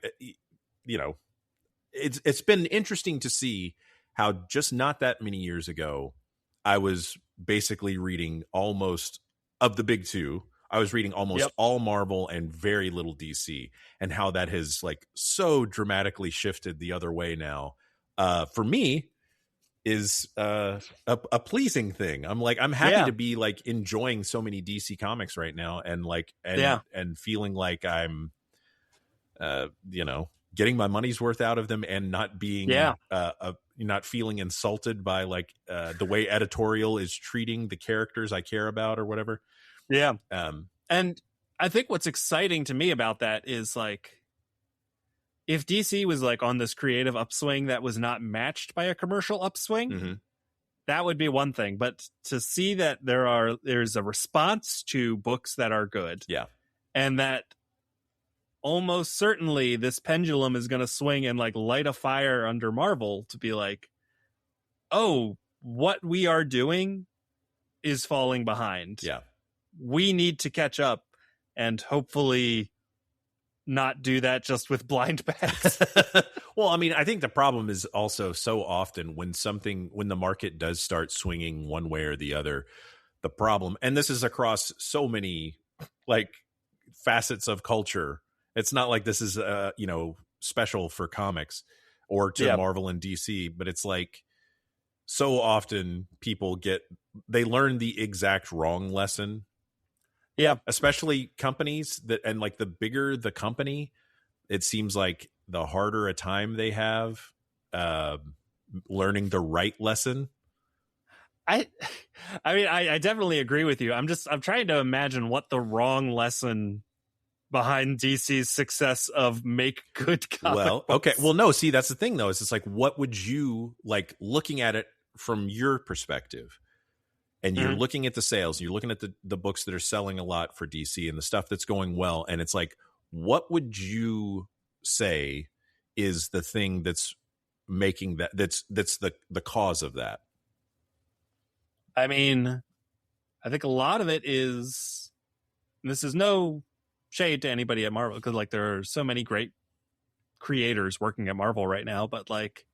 it's been interesting to see how just not that many years ago, I was basically reading almost of the big two. I was reading almost all Marvel and very little DC, and how that has like so dramatically shifted the other way now. For me, is a pleasing thing. I'm happy to be like enjoying so many DC comics right now, and like and feeling like I'm getting my money's worth out of them and not being not feeling insulted by like the way editorial is treating the characters I care about or whatever. And I think what's exciting to me about that is like, if DC was like on this creative upswing that was not matched by a commercial upswing, that would be one thing. But to see that there's a response to books that are good, and that almost certainly this pendulum is going to swing and like light a fire under Marvel to be like, oh, what we are doing is falling behind. We need to catch up, and hopefully not do that just with blind bags. Well, I mean, I think the problem is also so often when the market does start swinging one way or the other, the problem, and this is across so many like facets of culture. It's not like this is special for comics or to Marvel and DC, but it's like so often people they learn the exact wrong lesson. Especially companies and like the bigger the company, it seems like the harder a time they have learning the right lesson. I mean, I definitely agree with you. I'm trying to imagine what the wrong lesson behind DC's success of make good comic books. Okay. Well, no, see, that's the thing though, is it's like, what would you like looking at it from your perspective? And you're looking at the sales, you're looking at the books that are selling a lot for DC and the stuff that's going well. And it's like, what would you say is the thing that's making that's the cause of that? I mean, I think a lot of it is, this is no shade to anybody at Marvel, because like there are so many great creators working at Marvel right now, but like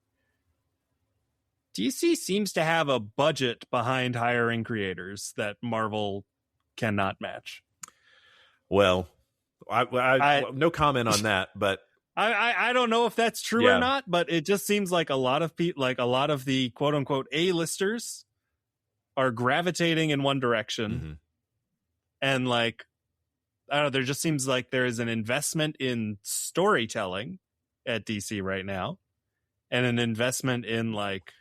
DC seems to have a budget behind hiring creators that Marvel cannot match. Well, I no comment on that, but I don't know if that's true or not, but it just seems like a lot of people, like a lot of the quote unquote A-listers are gravitating in one direction. Mm-hmm. And like, I don't know, there just seems like there is an investment in storytelling at DC right now, and an investment in like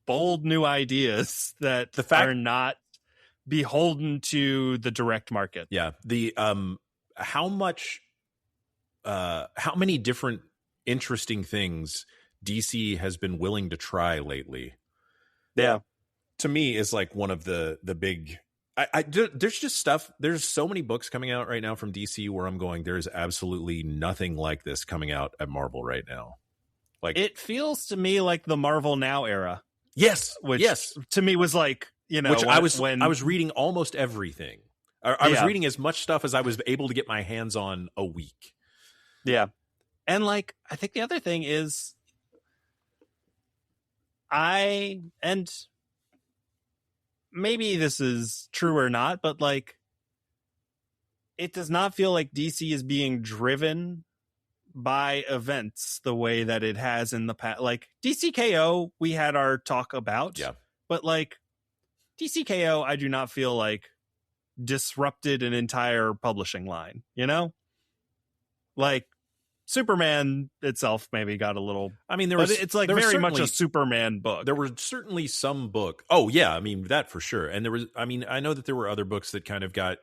bold new ideas that are not beholden to the direct market. Yeah. The how many different interesting things DC has been willing to try lately. Yeah. To me is like one of the big there's just stuff. There's so many books coming out right now from DC where I'm going, there's absolutely nothing like this coming out at Marvel right now. Like, it feels to me like the Marvel Now era. Yes. Which to me was like, you know, which I was reading almost everything. I was reading as much stuff as I was able to get my hands on a week. Yeah. And like, I think the other thing is and maybe this is true or not, but like, it does not feel like DC is being driven by events the way that it has in the past. Like DCKO, we had our talk about, but like DCKO, I do not feel like disrupted an entire publishing line, you know? Like Superman itself maybe got a little, I mean, it's like very much a Superman book. There were certainly some book. Oh yeah. I mean, that for sure. And there was, I mean, I know that there were other books that kind of got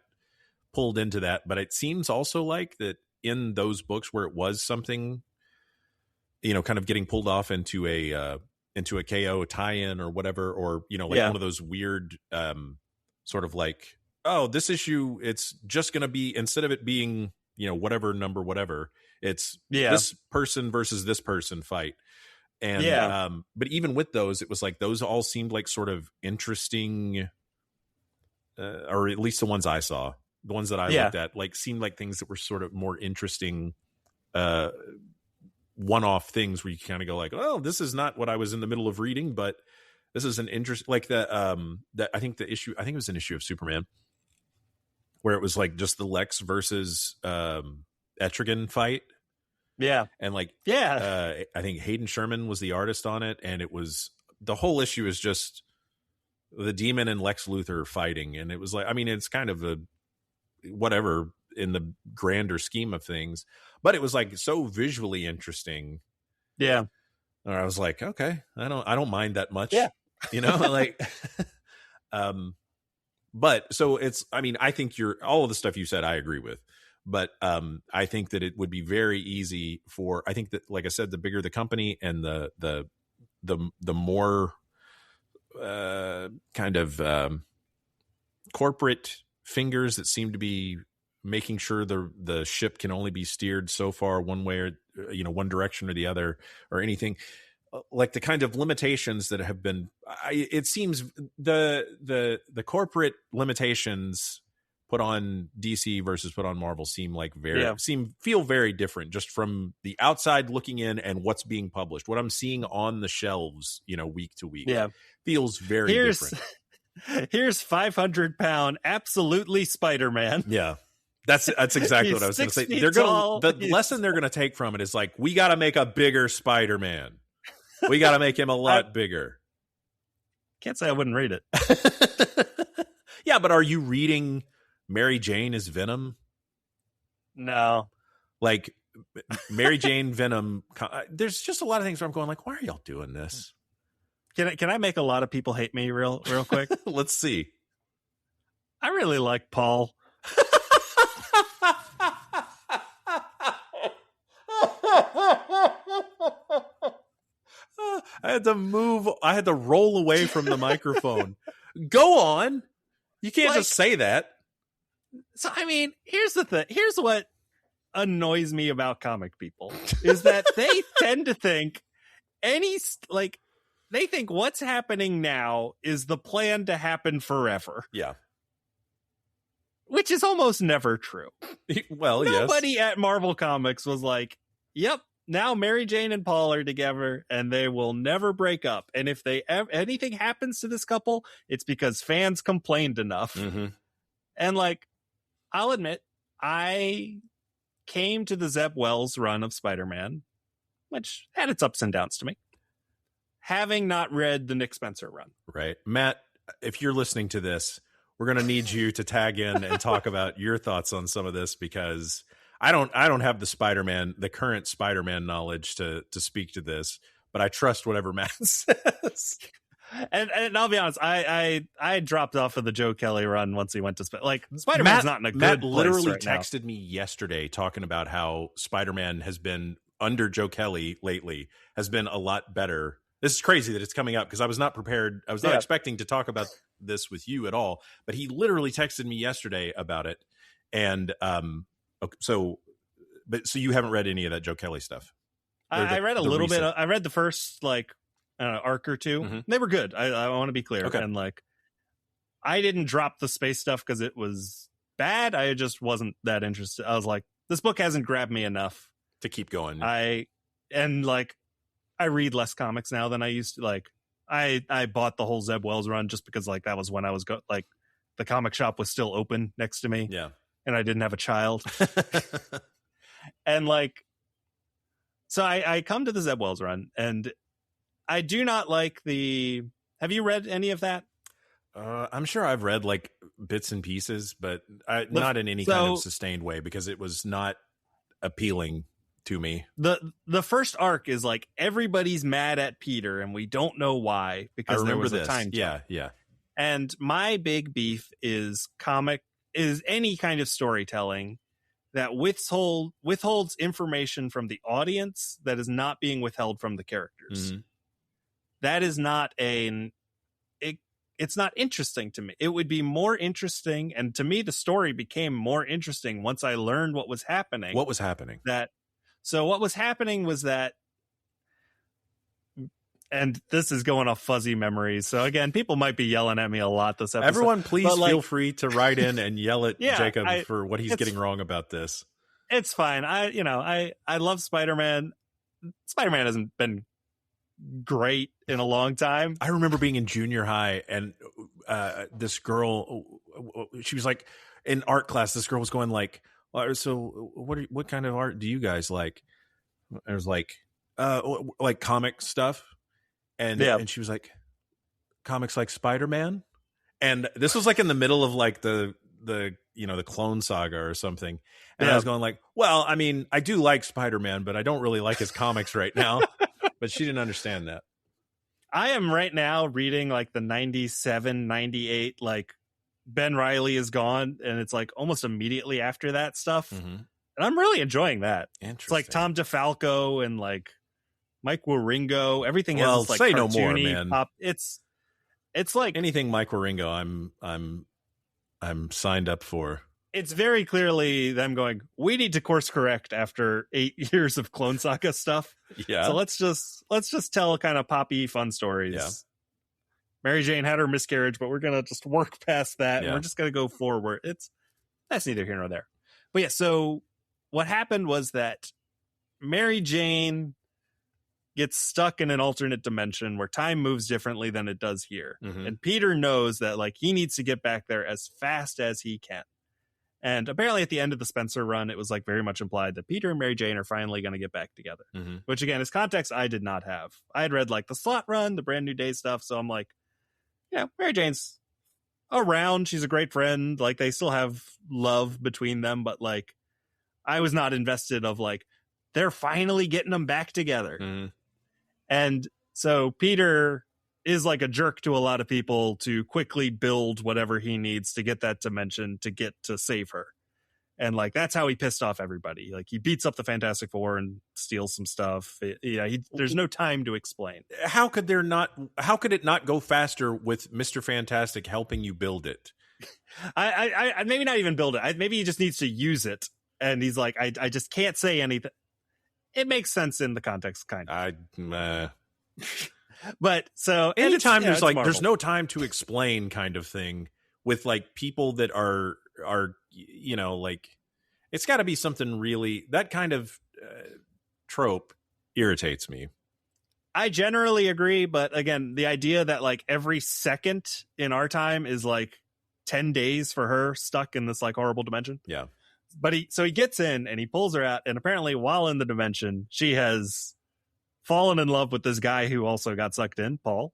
pulled into that, but it seems also like that in those books where it was something, you know, kind of getting pulled off into a KO tie-in or whatever, or, you know, like one of those weird sort of like, oh, this issue, it's just going to be, instead of it being, you know, whatever number, whatever, it's this person versus this person fight. And but even with those, it was like those all seemed like sort of interesting, or at least the ones I saw, the ones that I looked at, like seemed like things that were sort of more interesting, one-off things where you kind of go like, oh, this is not what I was in the middle of reading, but this is an interest, like that I think it was an issue of Superman where it was like just the Lex versus Etrigan fight. Yeah. And like, I think Hayden Sherman was the artist on it. And it was, the whole issue is just the Demon and Lex Luthor fighting. And it was like, I mean, it's kind of a whatever in the grander scheme of things, but it was like so visually interesting. Yeah. Or I was like, okay, I don't mind that much. Yeah. You know, like, but so it's, I mean, I think all of the stuff you said, I agree with, but I think that it would be very easy for, I think that, like I said, the bigger the company and the more kind of corporate fingers that seem to be making sure the ship can only be steered so far one way or, you know, one direction or the other or anything, like the kind of limitations that have been, it seems the corporate limitations put on DC versus put on Marvel seem like feel very different just from the outside looking in, and what's being published, what I'm seeing on the shelves, you know, week to week, feels very different. Here's 500-pound absolutely Spider-Man. Yeah. That's exactly what I was going to say. The lesson they're going to take from it is like, we got to make a bigger Spider-Man. We got to make him a lot bigger. Can't say I wouldn't read it. Yeah, but are you reading Mary Jane as Venom? No. Like Mary Jane, Venom. There's just a lot of things where I'm going like, why are y'all doing this? Can I make a lot of people hate me real quick? Let's see. I really like Paul. I had to roll away from the microphone. Go on. You can't just say that. So, I mean, here's the thing. Here's what annoys me about comic people is that they tend to think they think what's happening now is the plan to happen forever. Yeah. Which is almost never true. Well, Nobody at Marvel Comics was like, yep, now Mary Jane and Paul are together, and they will never break up. And if anything happens to this couple, it's because fans complained enough. Mm-hmm. And like, I'll admit, I came to the Zeb Wells run of Spider-Man, which had its ups and downs to me, having not read the Nick Spencer run. Right. Matt, if you're listening to this, we're going to need you to tag in and talk about your thoughts on some of this, because I don't have the current Spider-Man knowledge to speak to this, but I trust whatever Matt says. And I'll be honest, I dropped off of the Joe Kelly run once he went to Spider-Man's not in a good Matt place literally right texted me yesterday talking about how Spider-Man has been under Joe Kelly lately, has been a lot better. This is crazy that it's coming up, because I was not prepared. I was not expecting to talk about this with you at all, but he literally texted me yesterday about it. And so you haven't read any of that Joe Kelly stuff? I read a little bit. I read the first arc or two. Mm-hmm. They were good. I want to be clear. Okay. And I didn't drop the space stuff because it was bad. I just wasn't that interested. I was like, this book hasn't grabbed me enough to keep going. I read less comics now than I used to. I bought the whole Zeb Wells run just because that was when I was the comic shop was still open next to me. Yeah. And I didn't have a child. And so I come to the Zeb Wells run, and I do not like have you read any of that? I'm sure I've read bits and pieces, but not in any kind of sustained way, because it was not appealing to me. The first arc is everybody's mad at Peter, and we don't know why, because there was a time jump. Yeah. And my big beef is any kind of storytelling that withholds information from the audience that is not being withheld from the characters. Mm-hmm. That is not it's not interesting to me. It would be more interesting, and to me the story became more interesting once I learned what was happening. What was happening? So what was happening was that, and this is going off fuzzy memories, so again, people might be yelling at me a lot this episode. Everyone, please feel free to write in and yell at Jacob for what he's getting wrong about this. It's fine. I love Spider-Man. Spider-Man hasn't been great in a long time. I remember being in junior high, and this girl, she was in art class. This girl was going so what kind of art do you guys like? I was like comic stuff. And she was like, comics like Spider-Man? And this was in the middle of the Clone Saga or something. And I was going well, I mean, I do like Spider-Man, but I don't really like his comics right now. But she didn't understand that. I am right now reading the 97, 98, Ben Reilly is gone, and it's almost immediately after that stuff. Mm-hmm. And I'm really enjoying that. Interesting. It's Tom DeFalco and Mike Wieringo. Everything has this say no more, cartoony man. pop. It's anything Mike Wieringo, I'm signed up for. It's very clearly them going, we need to course correct after 8 years of Clone Saga stuff. Yeah. So let's just tell kind of poppy fun stories. Yeah. Mary Jane had her miscarriage, but we're gonna just work past that. Yeah. And we're just gonna go forward. That's neither here nor there. But yeah, so what happened was that Mary Jane gets stuck in an alternate dimension where time moves differently than it does here. Mm-hmm. And Peter knows that he needs to get back there as fast as he can. And apparently at the end of the Spencer run, it was very much implied that Peter and Mary Jane are finally going to get back together. Mm-hmm. Which again is context I did not have. I had read the Slott run, the Brand New Day stuff. So I'm Mary Jane's around. She's a great friend. They still have love between them. But I was not invested of they're finally getting them back together. Mm-hmm. And so Peter is a jerk to a lot of people to quickly build whatever he needs to get that dimension to get to save her. And that's how he pissed off everybody. He beats up the Fantastic Four and steals some stuff. There's no time to explain. How could it not go faster with Mr. Fantastic helping you build it? I maybe not even build it. Maybe he just needs to use it. And he's I just can't say anything. It makes sense in the context, kind of. But so anytime there's no time to explain kind of thing with people that are it's got to be something really, that kind of trope irritates me. I generally agree, but again, the idea that like every second in our time is like 10 days for her stuck in this like horrible dimension. Yeah. But he gets in and he pulls her out, and apparently while in the dimension, she has fallen in love with this guy who also got sucked in, Paul,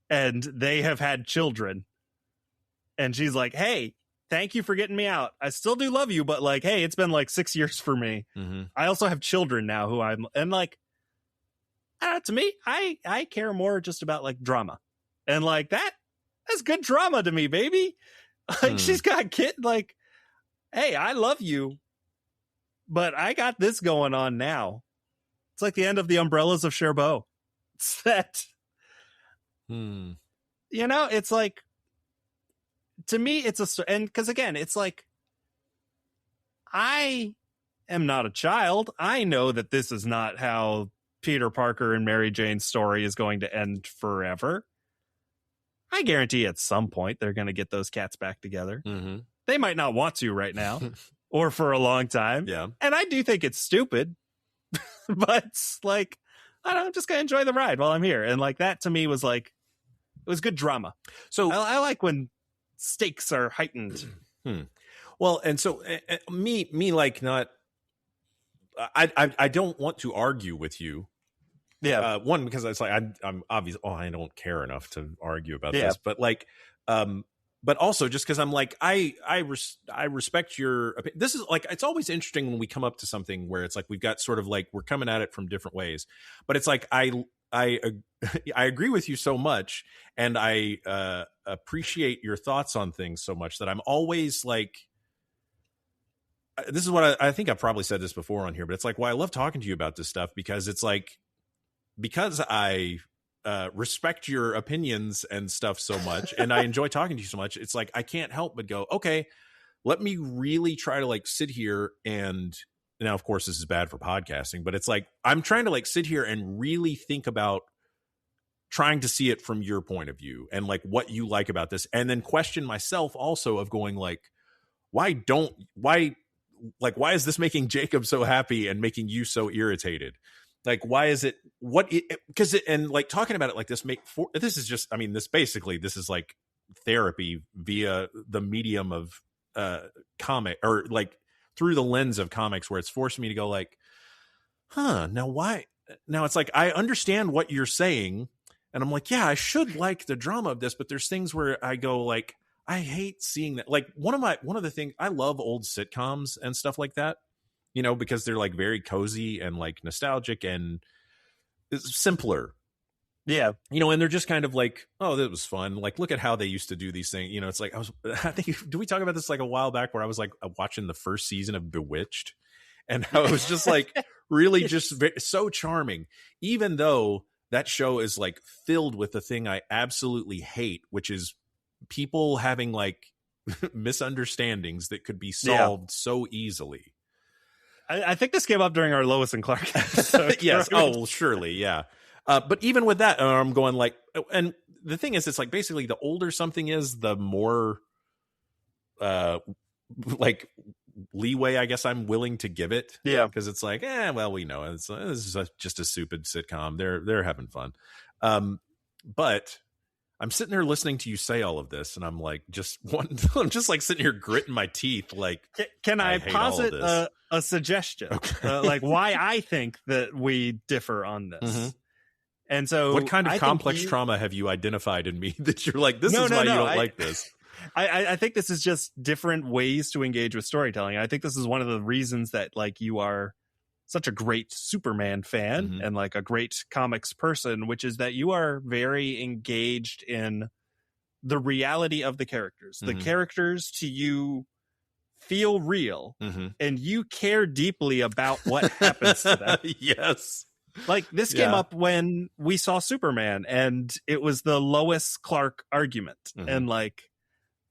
and they have had children. And she's like, "Hey, thank you for getting me out. I still do love you, but like, hey, it's been like 6 years for me. Mm-hmm. I also have children now who and like, to me, I care more just about like drama, and like that's good drama to me, baby. Like she's got kid, like, hey, I love you, but I got this going on now. It's like the end of the Umbrellas of Cherbourg. It's that, you know, it's like, to me, it's and because again, it's like, I am not a child. I know that this is not how Peter Parker and Mary Jane's story is going to end forever. I guarantee at some point they're going to get those cats back together. Mm-hmm. They might not want to right now or for a long time. Yeah. And I do think it's stupid, but like, I don't know, I'm just going to enjoy the ride while I'm here. And like that to me was like, it was good drama. So I like when stakes are heightened. Well, and so me like not, I don't want to argue with you. Yeah. One, because it's like I'm obvious. Oh, I don't care enough to argue about this. But like, but also just because I'm like I respect your opinion. This is like, it's always interesting when we come up to something where it's like we've got sort of like we're coming at it from different ways. But it's like I agree with you so much, and I appreciate your thoughts on things so much that I'm always like. This is what I think I've probably said this before on here, but it's like why I love talking to you about this stuff, because it's like, because I respect your opinions and stuff so much, and I enjoy talking to you so much, it's like I can't help but go, okay, let me really try to like sit here and now, of course, this is bad for podcasting, but it's like I'm trying to like sit here and really think about trying to see it from your point of view and like what you like about this, and then question myself also of going like, why is this making Jacob so happy and making you so irritated? Like, why is it because and like talking about it like this this is just, I mean, this is like therapy via the medium of comic, or like through the lens of comics, where it's forced me to go like, now it's like, I understand what you're saying. And I'm like, yeah, I should like the drama of this, but there's things where I go like, I hate seeing that. Like one of the things, I love old sitcoms and stuff like that, you know, because they're like very cozy and like nostalgic and simpler. Yeah. You know, and they're just kind of like, oh, that was fun. Like, look at how they used to do these things. You know, it's like, I think, did we talk about this like a while back where I was like watching the first season of Bewitched, and how it was just like really just so charming, even though that show is like filled with the thing I absolutely hate, which is people having like misunderstandings that could be solved so easily. I think this came up during our Lois and Clark episode. Yes. Oh, well, surely. Yeah. But even with that, I'm going like, and the thing is, it's like basically the older something is, the more like leeway I guess I'm willing to give it. Yeah. Because it's like, well, we know this is just a stupid sitcom. They're having fun. But I'm sitting there listening to you say all of this, and I'm like, I'm just like sitting here gritting my teeth. Like, can I posit a suggestion? Okay. Like why I think that we differ on this. Mm-hmm. And so, what kind of complex trauma have you identified in me that you're like, this is why you don't like this? I think this is just different ways to engage with storytelling. I think this is one of the reasons that like you are such a great Superman fan, mm-hmm. and like a great comics person, which is that you are very engaged in the reality of the characters. Mm-hmm. The characters to you feel real, mm-hmm. and you care deeply about what happens to them. Yes. Like this came up when we saw Superman, and it was the Lois Clark argument. Mm-hmm. And like,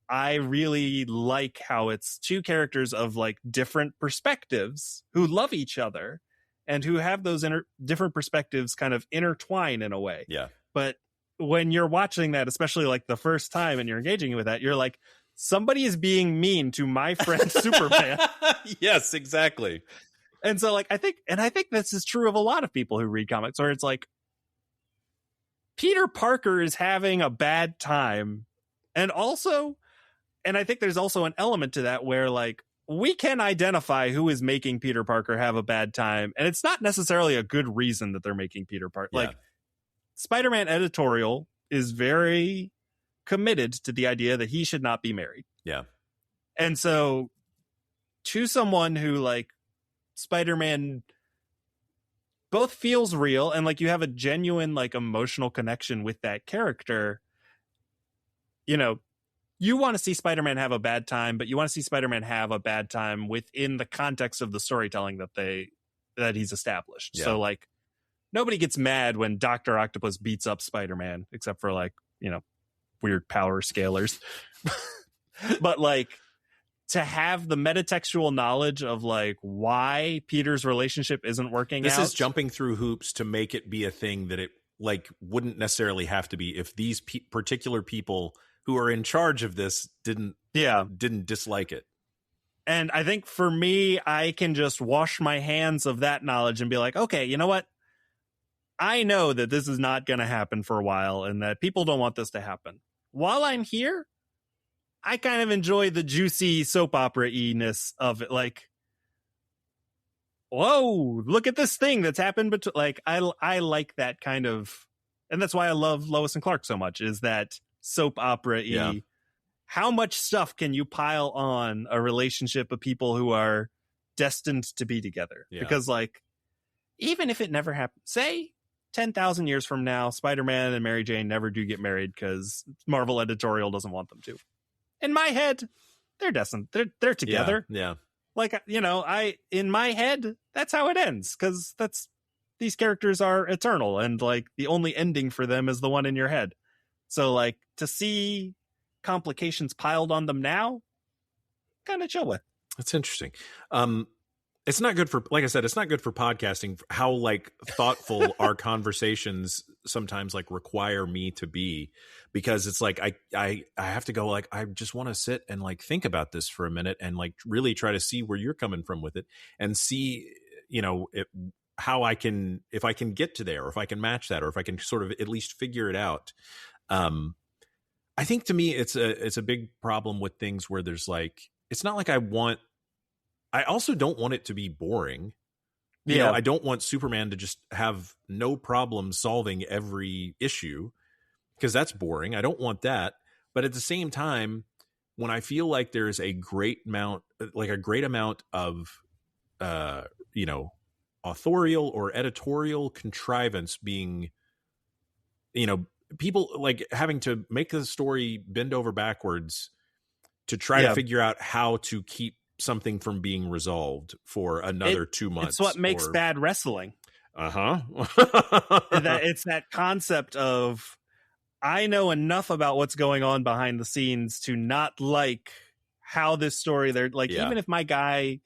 I really like how it's two characters of like different perspectives who love each other and who have those different perspectives kind of intertwine in a way. Yeah. But when you're watching that, especially like the first time, and you're engaging with that, you're like, somebody is being mean to my friend Superman. Yes, exactly. And so like I think this is true of a lot of people who read comics, where it's like Peter Parker is having a bad time. And I think there's also an element to that where like we can identify who is making Peter Parker have a bad time, and it's not necessarily a good reason that they're making Peter Parker. Yeah. Like Spider-Man editorial is very committed to the idea that he should not be married. Yeah. And so to someone who like Spider-Man both feels real and like you have a genuine like emotional connection with that character, you know, you want to see Spider-Man have a bad time, but you want to see Spider-Man have a bad time within the context of the storytelling that he's established. Yeah. So like nobody gets mad when Dr. Octopus beats up Spider-Man, except for like, you know, weird power scalers. But like to have the metatextual knowledge of like why Peter's relationship isn't working this out. This is jumping through hoops to make it be a thing that it like wouldn't necessarily have to be if these particular people who are in charge of this didn't dislike it. And I think for me, I can just wash my hands of that knowledge and be like, okay, you know what? I know that this is not going to happen for a while and that people don't want this to happen. While I'm here, I kind of enjoy the juicy soap opera-y-ness of it. Like, whoa, look at this thing that's happened. But like, I like that kind of, and that's why I love Lois and Clark so much, is that soap opera-y. Yeah. How much stuff can you pile on a relationship of people who are destined to be together? Yeah. Because like, even if it never happened, say 10,000 years from now, Spider-Man and Mary Jane never do get married because Marvel editorial doesn't want them to. In my head, they're destined. They're together. Yeah. Like, you know, in my head, that's how it ends, because these characters are eternal, and like the only ending for them is the one in your head. So like to see complications piled on them now, kind of chill with. That's interesting. It's not good for, like I said, it's not good for podcasting, how like thoughtful our conversations sometimes like require me to be, because it's like I have to go like, I just want to sit and like think about this for a minute and like really try to see where you're coming from with it and see, you know, how I can, if I can get to there, or if I can match that, or if I can sort of at least figure it out. I think to me, it's a big problem with things where there's like, it's not like I also don't want it to be boring. You know, I don't want Superman to just have no problem solving every issue, because that's boring. I don't want that. But at the same time, when I feel like there's a great amount of, you know, authorial or editorial contrivance being, you know, people like having to make the story bend over backwards to try to figure out how to keep something from being resolved for another 2 months. It's what makes bad wrestling. It's that concept of, I know enough about what's going on behind the scenes to not like how this story, they're like, even if my guy,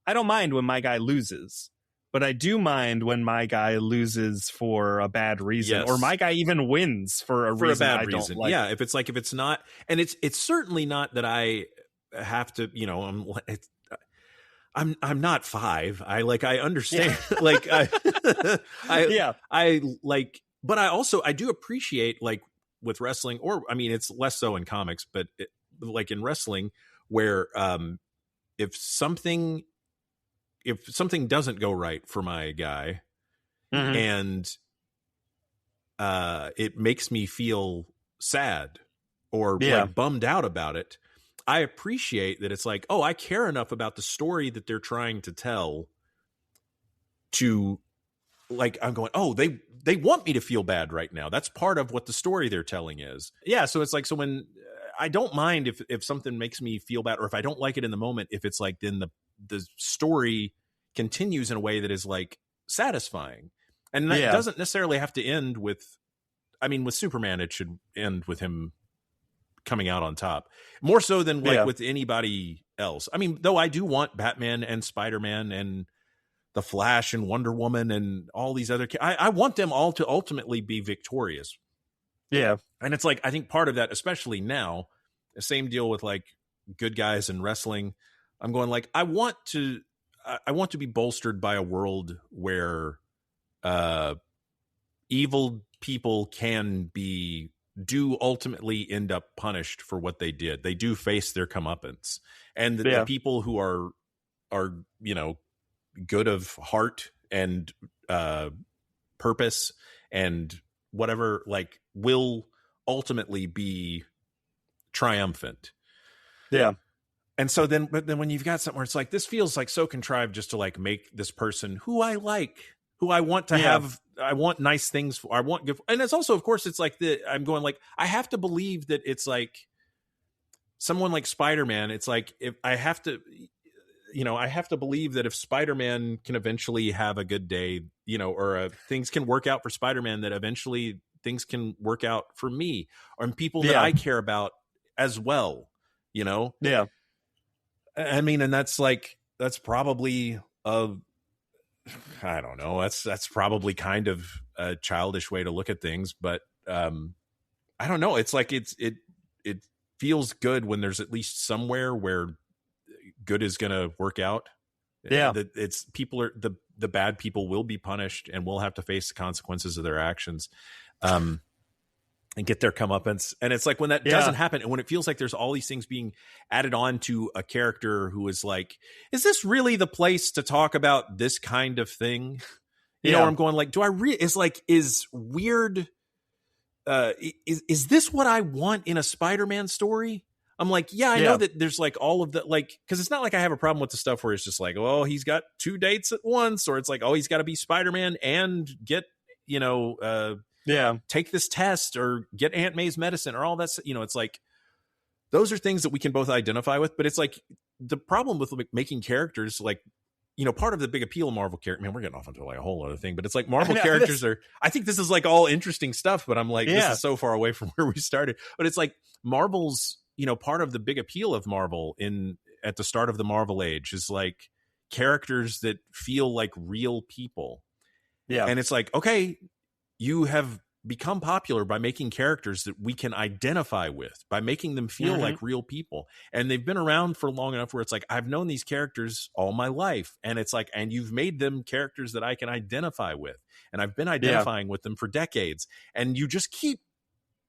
I don't mind when my guy loses, but I do mind when my guy loses for a bad reason, or my guy even wins for a bad reason. Don't like. Yeah, if it's not, and it's certainly not that I have to, you know, I'm not 5. I understand. Like I like, but I do appreciate, like with wrestling, or I mean, it's less so in comics, but like in wrestling, where if something doesn't go right for my guy, and it makes me feel sad or like bummed out about it, I appreciate that it's like, oh, I care enough about the story that they're trying to tell to, like, I'm going, oh, they want me to feel bad right now. That's part of what the story they're telling is. Yeah. So it's like, so when I don't mind if something makes me feel bad, or if I don't like it in the moment, if it's like, then the story continues in a way that is like satisfying. And that doesn't necessarily have to end with, I mean, with Superman, it should end with him coming out on top, more so than like with anybody else. I mean, though I do want Batman and Spider-Man and the Flash and Wonder Woman and all these other, I want them all to ultimately be victorious. Yeah. And it's like, I think part of that, especially now, the same deal with like good guys in wrestling. I'm going like, I want I want to be bolstered by a world where evil people do ultimately end up punished for what they did. They do face their comeuppance, and the people who are good of heart and purpose and whatever, like, will ultimately be triumphant. Yeah. And so then when you've got something where it's like, this feels like so contrived just to like make this person who I like, who I want to have, I want nice things for, I want good. And it's also, of course, it's like I'm going like, I have to believe that it's like someone like Spider-Man. It's like, if I have to, I have to believe that if Spider-Man can eventually have a good day, or things can work out for Spider-Man, that eventually things can work out for me or people that I care about as well, Yeah. I mean, and that's probably I don't know. That's probably kind of a childish way to look at things, but I don't know. It's like it feels good when there's at least somewhere where good is going to work out. Yeah, it's people are the bad people will be punished and will have to face the consequences of their actions. And get their comeuppance. And it's like when that doesn't happen, and when it feels like there's all these things being added on to a character who is like, is this really the place to talk about this kind of thing? You know, I'm going like, is weird. Is this what I want in a Spider-Man story? I'm like, I know that there's like all of the, like, cause it's not like I have a problem with the stuff where it's just like, oh, he's got 2 dates at once, or it's like, oh, he's got to be Spider-Man and get, take this test or get Aunt May's medicine or all that. It's like, those are things that we can both identify with, but it's like the problem with making characters like, part of the big appeal of Marvel characters, man, we're getting off into like a whole other thing, but it's like Marvel characters I think this is like all interesting stuff, but I'm like, this is so far away from where we started, but it's like Marvel's, part of the big appeal of Marvel at the start of the Marvel age is like characters that feel like real people. Yeah. And it's like, okay, you have become popular by making characters that we can identify with, by making them feel like real people. And they've been around for long enough where it's like, I've known these characters all my life. And it's like, and you've made them characters that I can identify with. And I've been identifying with them for decades. And you just keep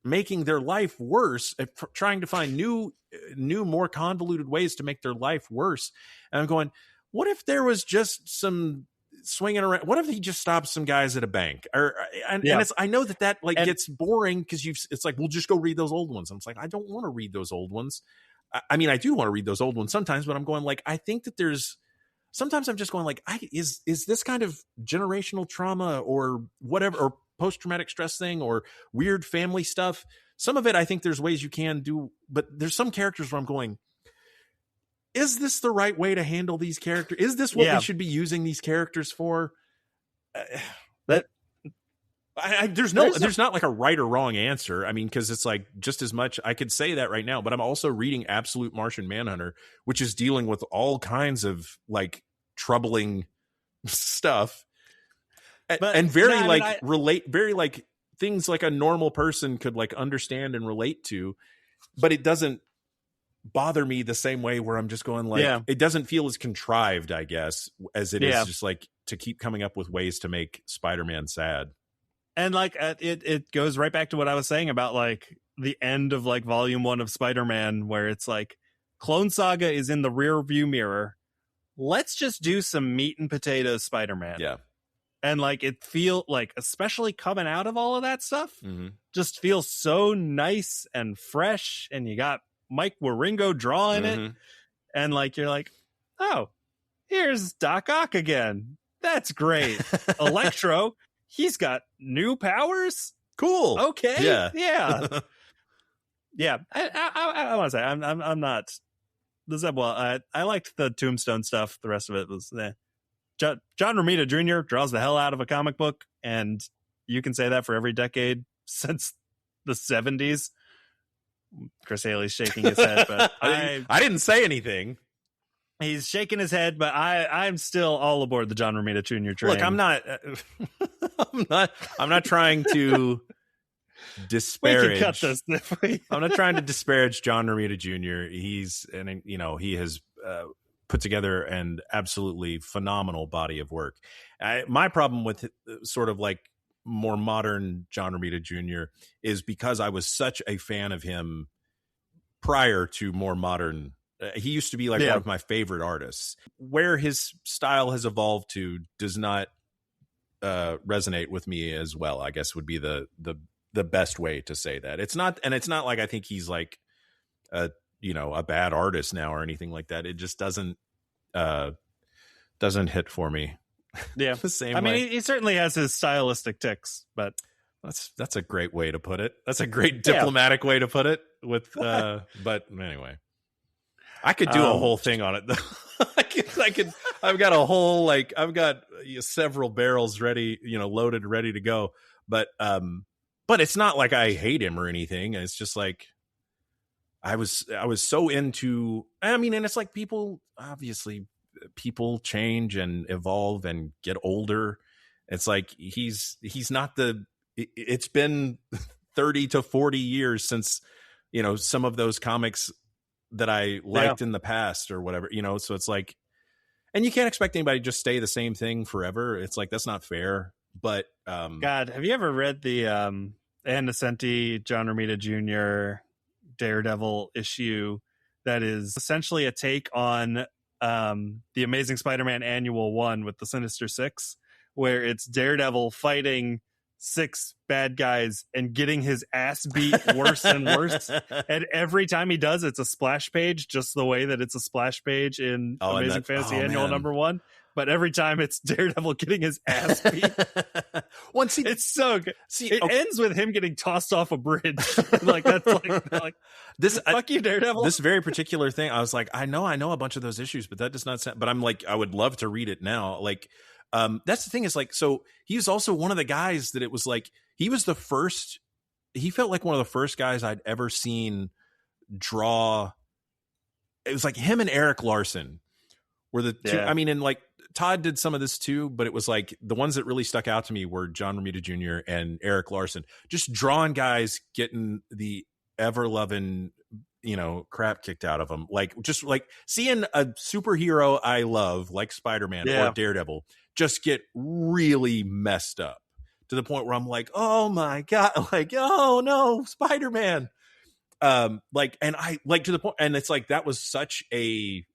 making their life worse, trying to find new, more convoluted ways to make their life worse. And I'm going, what if there was just some swinging around? What if he just stops some guys at a bank? And it's, I know that gets boring because it's like, we'll just go read those old ones. I'm like, I don't want to read those old ones. I mean, I do want to read those old ones sometimes, but I'm going like, I think that sometimes I'm just going like, is this kind of generational trauma or whatever, or post-traumatic stress thing or weird family stuff? Some of it, I think there's ways you can do, but there's some characters where I'm going, is this the right way to handle these characters? Is this what we should be using these characters for? There's not like a right or wrong answer. I mean, because it's like just as much I could say that right now, but I'm also reading Absolute Martian Manhunter, which is dealing with all kinds of like troubling stuff, and very like things like a normal person could like understand and relate to, but it doesn't bother me the same way where I'm just going like, it doesn't feel as contrived, I guess, as it is just like to keep coming up with ways to make Spider-Man sad. And like it goes right back to what I was saying about like the end of like volume 1 of Spider-Man, where it's like Clone Saga is in the rear view mirror. Let's just do some meat and potatoes Spider-Man. Yeah. And like it feel like, especially coming out of all of that stuff, just feels so nice and fresh. And you got Mike Wieringo drawing it, and like you're like, oh, here's Doc Ock again. That's great. Electro, he's got new powers. Cool. Okay. Yeah. Yeah. I want to say I'm not. I liked the Tombstone stuff. The rest of it was John Romita Jr. draws the hell out of a comic book, and you can say that for every decade since the 70s. Chris Haley's shaking his head, but I didn't say anything. He's shaking his head, but I'm still all aboard the John Romita Jr. train. Look, I'm not trying to disparage. We can cut this if we... I'm not trying to disparage John Romita Jr. He has put together an absolutely phenomenal body of work. My problem with sort of like more modern John Romita Jr. is because I was such a fan of him prior to more modern. He used to be like one of my favorite artists. Where his style has evolved to does not resonate with me as well, I guess would be the best way to say that. It's not like I think he's like a bad artist now or anything like that. It just doesn't hit for me. Yeah. The same I way. mean, he certainly has his stylistic ticks, but that's a great way to put it. That's a great diplomatic way to put it with but anyway. I could do a whole thing on it though. I've got several barrels ready, loaded, ready to go. But it's not like I hate him or anything. It's just like I was so into, I mean, and it's like people change and evolve and get older. It's like he's not it's been 30 to 40 years since, some of those comics that I liked in the past or whatever, so it's like, and you can't expect anybody to just stay the same thing forever. It's like, that's not fair. But God, have you ever read the Ann Nocenti, John Romita Jr. Daredevil issue that is essentially a take on the Amazing Spider-Man Annual 1 with the Sinister Six, where it's Daredevil fighting 6 bad guys and getting his ass beat worse and worse, and every time he does, it's a splash page, just the way that it's a splash page in Amazing Fantasy Annual number 1. But every time it's Daredevil getting his ass beat. It's so good. It ends with him getting tossed off a bridge. Like that's like this. Fuck you, Daredevil. This very particular thing, I was like, I know a bunch of those issues, but that does not sound. But I'm like, I would love to read it now. Like, that's the thing is like, so he was also one of the guys that it was like he was the first. He felt like one of the first guys I'd ever seen draw. It was like him and Eric Larson were the two. I mean, and like Todd did some of this too, but it was like the ones that really stuck out to me were John Romita Jr. and Eric Larson, just drawing guys getting the ever loving, crap kicked out of them. Like just like seeing a superhero I love, like Spider-Man or Daredevil, just get really messed up to the point where I'm like, oh my God, like, oh no, Spider-Man. Like, and I like to the point, and it's like, that was such a,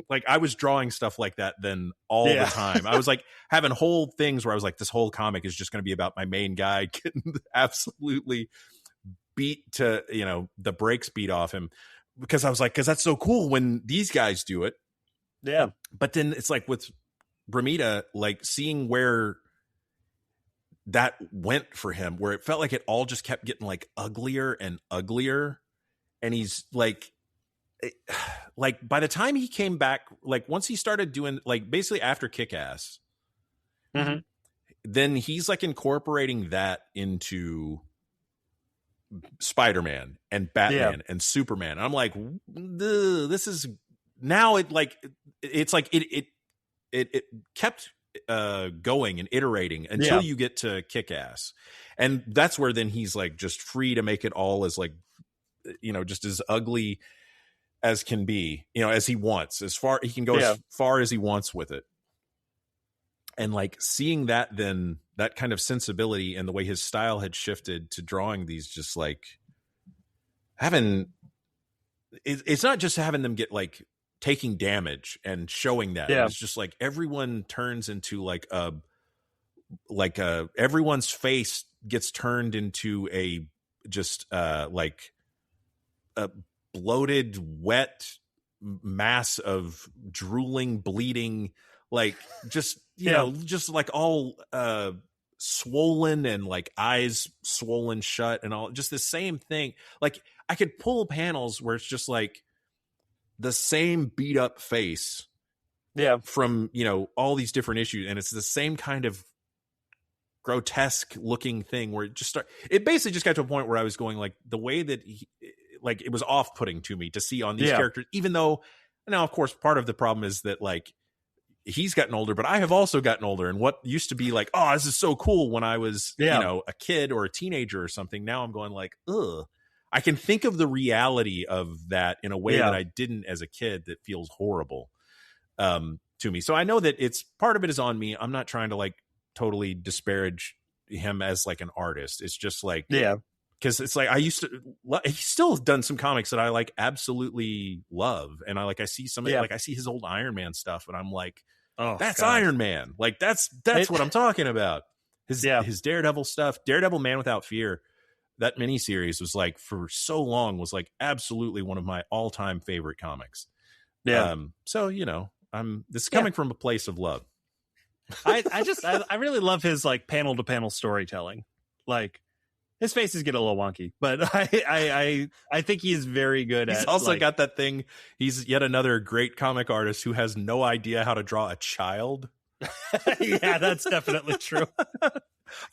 like I was drawing stuff like that then all the time. I was like having whole things where I was like, this whole comic is just going to be about my main guy getting absolutely beat to, the brakes beat off him, because I was like, because that's so cool when these guys do it. Yeah. But then it's like with Romita, like seeing where that went for him, where it felt like it all just kept getting like uglier and uglier. And he's like by the time he came back, like once he started doing like basically after Kick-Ass, then he's like incorporating that into Spider-Man and Batman and Superman. And I'm like, this is now it like, it's like it kept going and iterating until you get to Kick-Ass. And that's where then he's like just free to make it all as like, just as ugly as can be, as he wants, as far he can go as far as he wants with it. And like seeing that, then that kind of sensibility and the way his style had shifted to drawing these, just like it's not just having them get like taking damage and showing that. It's just like everyone turns into like everyone's face gets turned into a just like a bloated, wet mass of drooling, bleeding, like just just like all swollen and like eyes swollen shut and all, just the same thing. Like I could pull panels where it's just like the same beat up face from all these different issues, and it's the same kind of grotesque looking thing where it basically just got to a point where I was going like the way that like it was off-putting to me to see on these characters, even though now of course part of the problem is that like he's gotten older, but I have also gotten older, and what used to be like, oh, this is so cool when I was a kid or a teenager or something, now I'm going like, ugh. I can think of the reality of that in a way that I didn't as a kid, that feels horrible. to me. So I know that it's part of it is on me. I'm not trying to like totally disparage him as like an artist. It's just like, yeah, because it's like he's still done some comics that I like absolutely love, and I see some like I see his old Iron Man stuff, and I'm like, oh, that's God. Iron Man. Like that's what I'm talking about. His Daredevil stuff, Daredevil Man Without Fear, that miniseries was like for so long was like absolutely one of my all-time favorite comics. Yeah. So this is coming from a place of love. I really love his like panel to panel storytelling. Like his faces get a little wonky, but I think he's very good. He's also got that thing. He's yet another great comic artist who has no idea how to draw a child. Yeah, that's definitely true.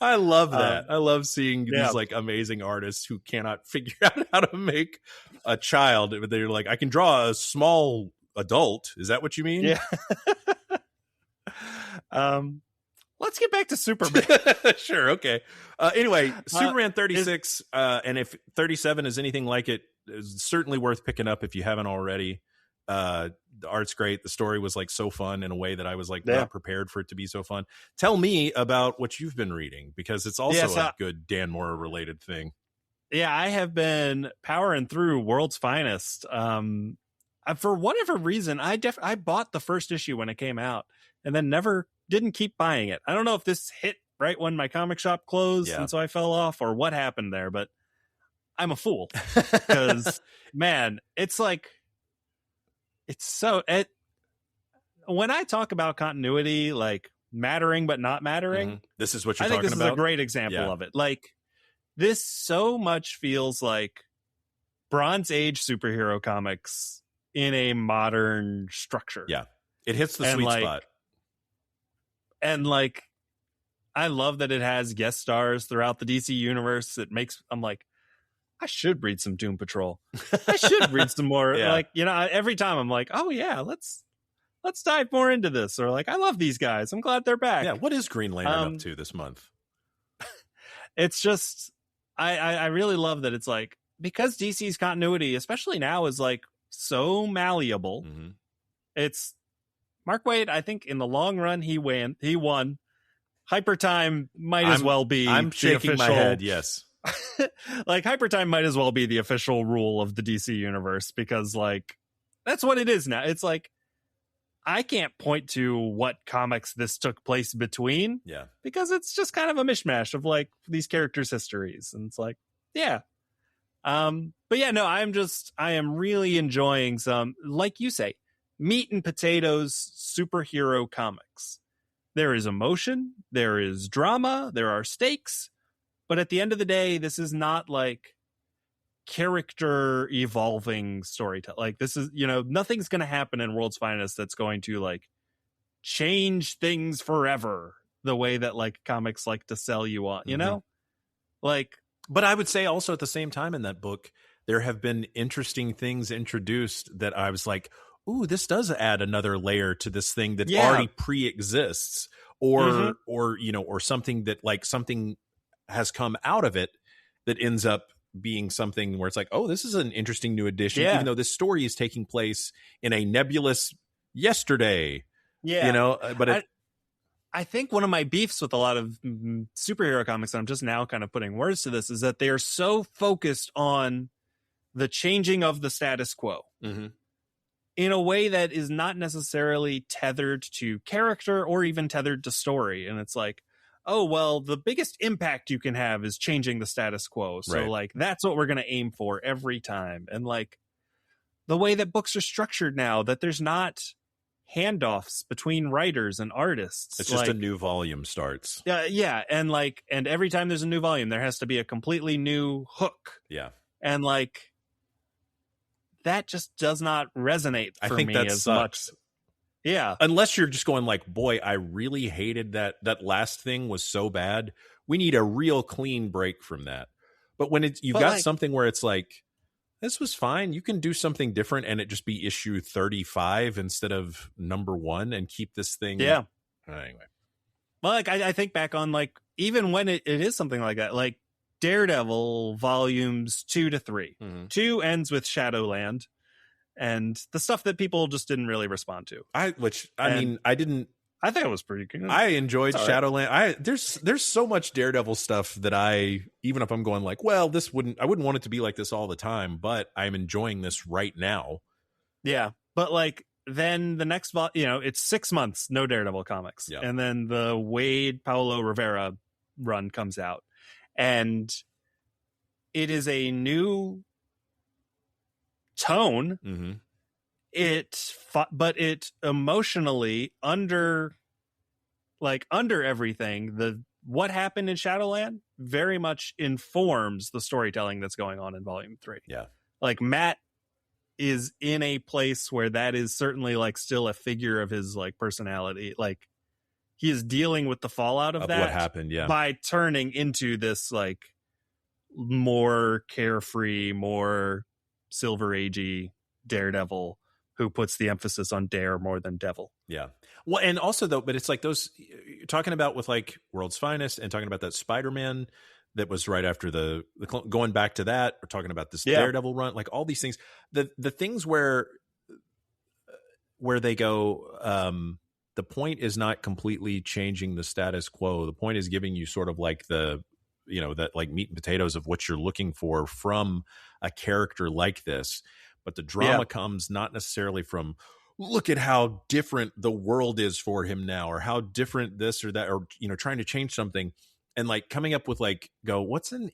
I love that. I love seeing these like amazing artists who cannot figure out how to make a child. They're like, I can draw a small adult. Is that what you mean? Yeah. Let's get back to Superman. Sure. Okay. Anyway, Superman 36, and if 37 is anything like it, is certainly worth picking up if you haven't already. The art's great. The story was like so fun in a way that I was like not prepared for it to be so fun. Tell me about what you've been reading, because it's also a good Dan Mora related thing. Yeah, I have been powering through World's Finest. For whatever reason, I bought the first issue when it came out, and then didn't keep buying it. I don't know if this hit right when my comic shop closed, and so I fell off, or what happened there. But I'm a fool because man, it's like when I talk about continuity, like mattering but not mattering. This is what you're talking about. I think this is a great example of it. Like this so much feels like Bronze Age superhero comics in a modern structure. Yeah. It hits the sweet spot. And like, I love that it has guest stars throughout the DC universe. I'm like, I should read some Doom Patrol. I should read some more. Like, every time I'm like, oh yeah, let's dive more into this. Or like, I love these guys. I'm glad they're back. Yeah. What is Green Lantern up to this month? It's just, I really love that it's like, because DC's continuity, especially now, is like so malleable. It's Mark Waid, I think in the long run, he won. Hyper Time might as well be. I'm shaking my head. Yes. Like Hyper Time might as well be the official rule of the DC universe, because like that's what it is now. It's like I can't point to what comics this took place between. Yeah. Because it's just kind of a mishmash of like these characters' histories. And it's like, yeah. But yeah, no, I am really enjoying some, like you say, meat and potatoes superhero comics. There is emotion, there is drama, there are stakes, but at the end of the day, this is not like character evolving storytelling. Like this is, nothing's going to happen in World's Finest that's going to like change things forever the way that like comics like to sell you on, like. But I would say also at the same time in that book, there have been interesting things introduced that I was like, ooh, this does add another layer to this thing that already pre-exists, or something that like something has come out of it that ends up being something where it's like, oh, this is an interesting new addition, even though this story is taking place in a nebulous yesterday. Yeah. But I think one of my beefs with a lot of superhero comics, and I'm just now kind of putting words to this, is that they are so focused on the changing of the status quo in a way that is not necessarily tethered to character or even tethered to story. And it's like, oh, well, the biggest impact you can have is changing the status quo. So like, that's what we're going to aim for every time. And like the way that books are structured now, that there's not handoffs between writers and artists. It's just a new volume starts. Yeah. And like, and every time there's a new volume, there has to be a completely new hook. Yeah. And like, that just does not resonate for me as much. Yeah. Unless you're just going like, boy, I really hated that last thing was so bad. We need a real clean break from that. But when you've got like, something where it's like, this was fine, you can do something different and it just be issue 35 instead of number 1 and keep this thing. Yeah. Anyway. Well, like I think back on like, even when it is something like that, like Daredevil volumes 2 to 3. 2 ends with Shadowland. and the stuff that people just didn't really respond to. I didn't. I think it was pretty good. I enjoyed Shadowland. There's so much Daredevil stuff that even if I'm going like, well, I wouldn't want it to be like this all the time, but I'm enjoying this right now. Yeah, but like then the next, it's 6 months no Daredevil comics, and then the Wade Paulo Rivera run comes out, and it is a new tone. Mm-hmm. But it emotionally under everything, what happened in Shadowland very much informs the storytelling that's going on in volume 3. Yeah. Like Matt is in a place where that is certainly like still a figure of his like personality. Like he is dealing with the fallout of that what happened. Yeah. By turning into this like more carefree, more Silver Agey Daredevil who puts the emphasis on dare more than devil. Yeah. Well, and also though, but it's like those you're talking about with like World's Finest and talking about that Spider-Man that was right after the going back to that, or talking about this Daredevil run, like all these things, the things where they go, the point is not completely changing the status quo. The point is giving you sort of like that like meat and potatoes of what you're looking for from a character like this. But the drama comes not necessarily from, look at how different the world is for him now, or how different this or that, or, trying to change something and like coming up with like, what's an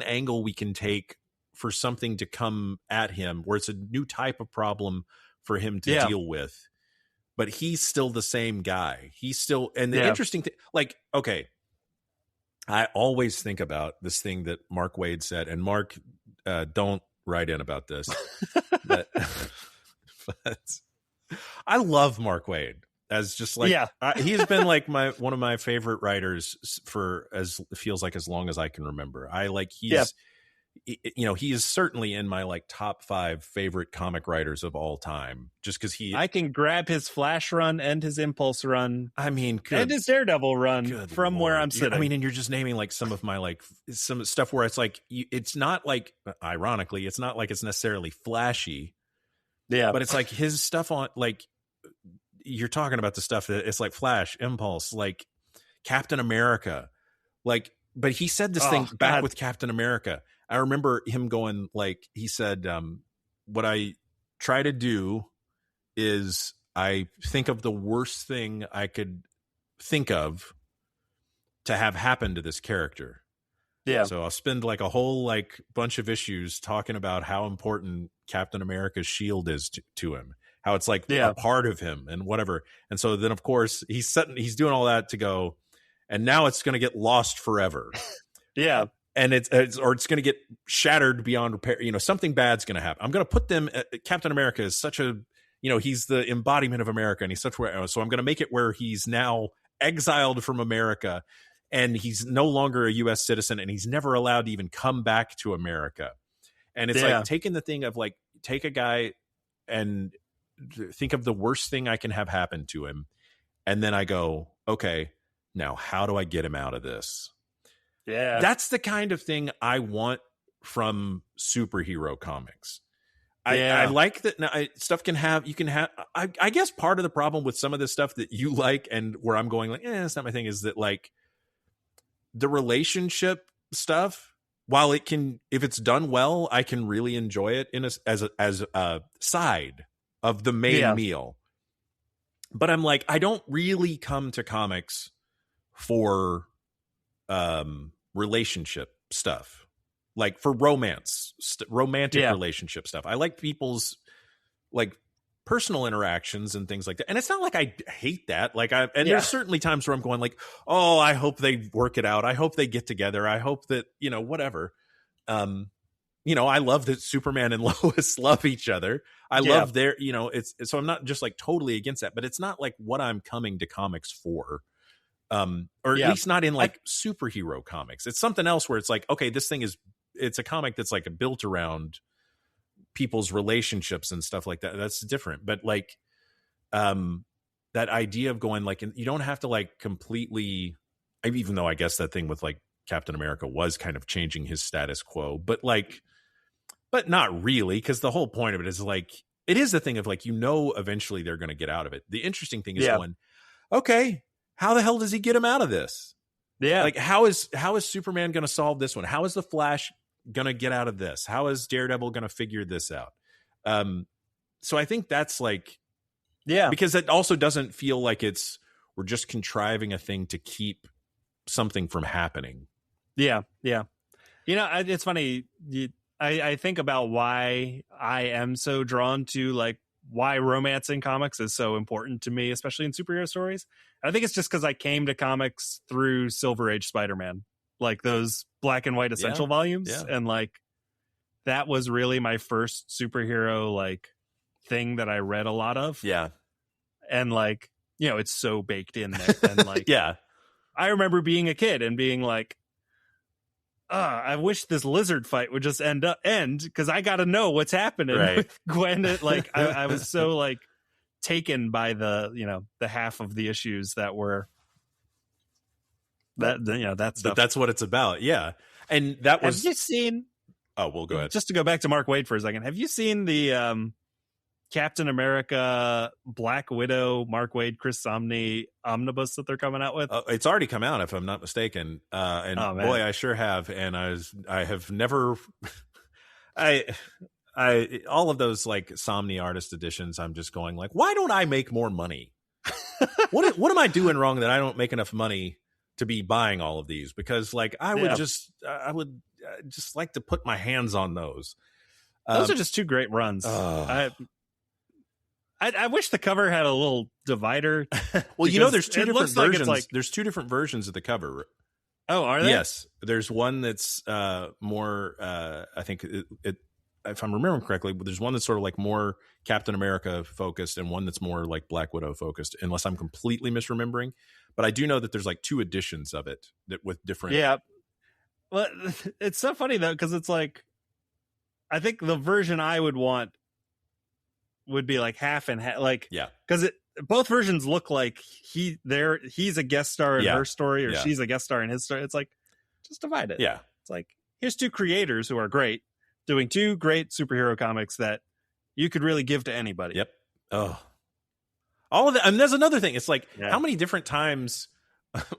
angle we can take for something to come at him where it's a new type of problem for him to deal with, but he's still the same guy. He's still, and the interesting thing, like, okay, I always think about this thing that Mark Waid said, and Mark, don't write in about this, but I love Mark Waid as just like, he's been like one of my favorite writers for as feels like as long as I can remember. He is certainly in my like top 5 favorite comic writers of all time, just because I can grab his Flash run and his Impulse run. I mean, and his Daredevil run from Lord. Where I'm sitting. I mean, and you're just naming like some of my like some stuff where it's like it's not like, ironically, it's not like it's necessarily flashy. Yeah, but it's like his stuff on like you're talking about the stuff that it's like Flash, Impulse, like Captain America, like. But he said this thing back with Captain America. I remember him going like, he said, what I try to do is I think of the worst thing I could think of to have happen to this character. Yeah. So I'll spend like a whole like bunch of issues talking about how important Captain America's shield is to him, how it's like a part of him and whatever. And so then of course he's doing all that to go, and now it's going to get lost forever. Yeah. And it's going to get shattered beyond repair. Something bad's going to happen. I'm going to put them. Captain America is such a, he's the embodiment of America, and he's such where. So I'm going to make it where he's now exiled from America, and he's no longer a U.S. citizen, and he's never allowed to even come back to America. And it's like taking the thing of like, take a guy and think of the worst thing I can have happen to him, and then I go, okay, now how do I get him out of this? Yeah. That's the kind of thing I want from superhero comics. I like that. Now, I guess part of the problem with some of the stuff that you like and where I'm going like, that's not my thing, is that like the relationship stuff, while it can, if it's done well, I can really enjoy it as a side of the main meal. But I'm like, I don't really come to comics for relationship stuff, like for romantic relationship stuff. I like people's like personal interactions and things like that. And it's not like I hate that. Like there's certainly times where I'm going like, oh, I hope they work it out. I hope they get together. I hope that, whatever. I love that Superman and Lois love each other. I love their, so I'm not just like totally against that, but it's not like what I'm coming to comics for. Or at least not in like superhero comics. It's something else where it's like, okay, it's a comic that's like built around people's relationships and stuff like that. That's different. But like, that idea of going like, you don't have to like completely, even though I guess that thing with like Captain America was kind of changing his status quo, but like, but not really, because the whole point of it is like, it is the thing of like, eventually they're going to get out of it. The interesting thing is going, okay, how the hell does he get him out of this? Yeah. Like, how is Superman going to solve this one? How is the Flash going to get out of this? How is Daredevil going to figure this out? So I think that's like, because it also doesn't feel like we're just contriving a thing to keep something from happening. Yeah. It's funny. I think about why I am so drawn to like why romance in comics is so important to me, especially in superhero stories. I think it's just because I came to comics through Silver Age Spider-Man, like those black and white essential volumes. Yeah. And like, that was really my first superhero like thing that I read a lot of. Yeah. And like, it's so baked in there. And like, I remember being a kid and being like, I wish this lizard fight would just end because I got to know what's happening with Gwen. Like, I was so like taken by the half of the issues that were that stuff. But that's what it's about. Yeah. And that was. Have you seen? Oh, well, go ahead. Just to go back to Mark Waid for a second. Have you seen the Captain America, Black Widow, Mark Waid, Chris Samnee omnibus that they're coming out with? It's already come out, if I'm not mistaken. And boy, I sure have. And I have never, all of those like Somni artist editions, I'm just going like, why don't I make more money? What am I doing wrong that I don't make enough money to be buying all of these? Because like, I would just like to put my hands on those. Those are just two great runs. I wish the cover had a little divider. Well, there's two different versions. There's two different versions of the cover. Oh, are there? Yes. There's one that's more, I think, if I'm remembering correctly, there's one that's sort of like more Captain America focused and one that's more like Black Widow focused, unless I'm completely misremembering. But I do know that there's like two editions of it that with different. Yeah. Well, it's so funny, though, because it's like, I think the version I would want would be like half and half, like, because both versions look like he's a guest star in her story, or she's a guest star in his story. It's like, just divide it. Yeah, it's like, here's two creators who are great doing two great superhero comics that you could really give to anybody. Yep. Oh, all of that. And there's another thing. It's like, how many different times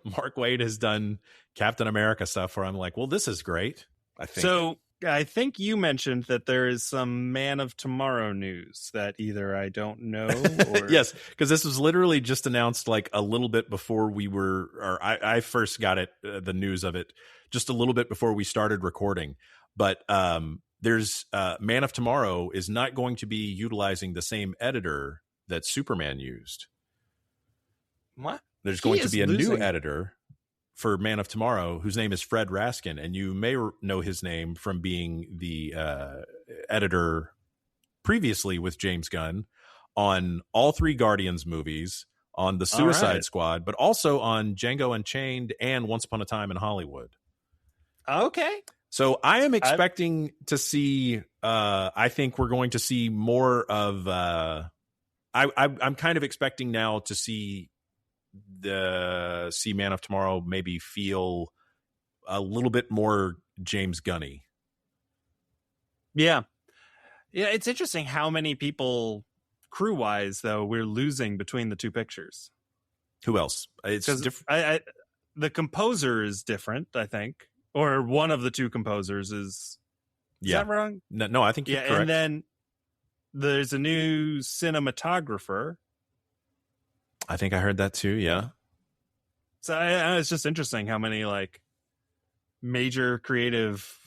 Mark Waid has done Captain America stuff where I'm like, well, this is great. I think so. I think you mentioned that there is some Man of Tomorrow news that either I don't know or... Yes, because this was literally just announced like a little bit before I first got it, the news of it, just a little bit before we started recording. But there's Man of Tomorrow is not going to be utilizing the same editor that Superman used. What? There's going to be a new editor for Man of Tomorrow, whose name is Fred Raskin, and you may know his name from being the editor previously with James Gunn on all three Guardians movies, on the Suicide Squad, but also on Django Unchained and Once Upon a Time in Hollywood. Okay. So I am expecting to see, I think we're going to see more of, I'm kind of expecting now to see Man of Tomorrow maybe feel a little bit more James Gunny. Yeah, it's interesting how many people crew wise though we're losing between the two pictures. Who else? It's different. The composer is different, I think, or one of the two composers is that wrong? No, I think you're correct. And then there's a new cinematographer. I think I heard that too. Yeah. So it's just interesting how many like major creative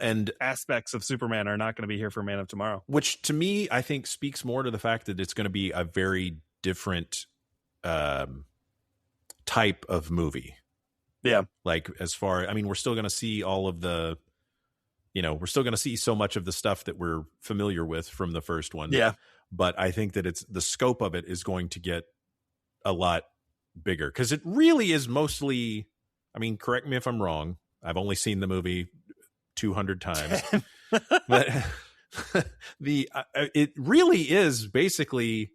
and aspects of Superman are not going to be here for Man of Tomorrow, which to me, I think speaks more to the fact that it's going to be a very different type of movie. Yeah. Like we're still going to see all of the, we're still going to see so much of the stuff that we're familiar with from the first one. Yeah. But I think that the scope of it is going to get a lot bigger because it really is mostly, correct me if I'm wrong, I've only seen the movie 200 times, but it really is basically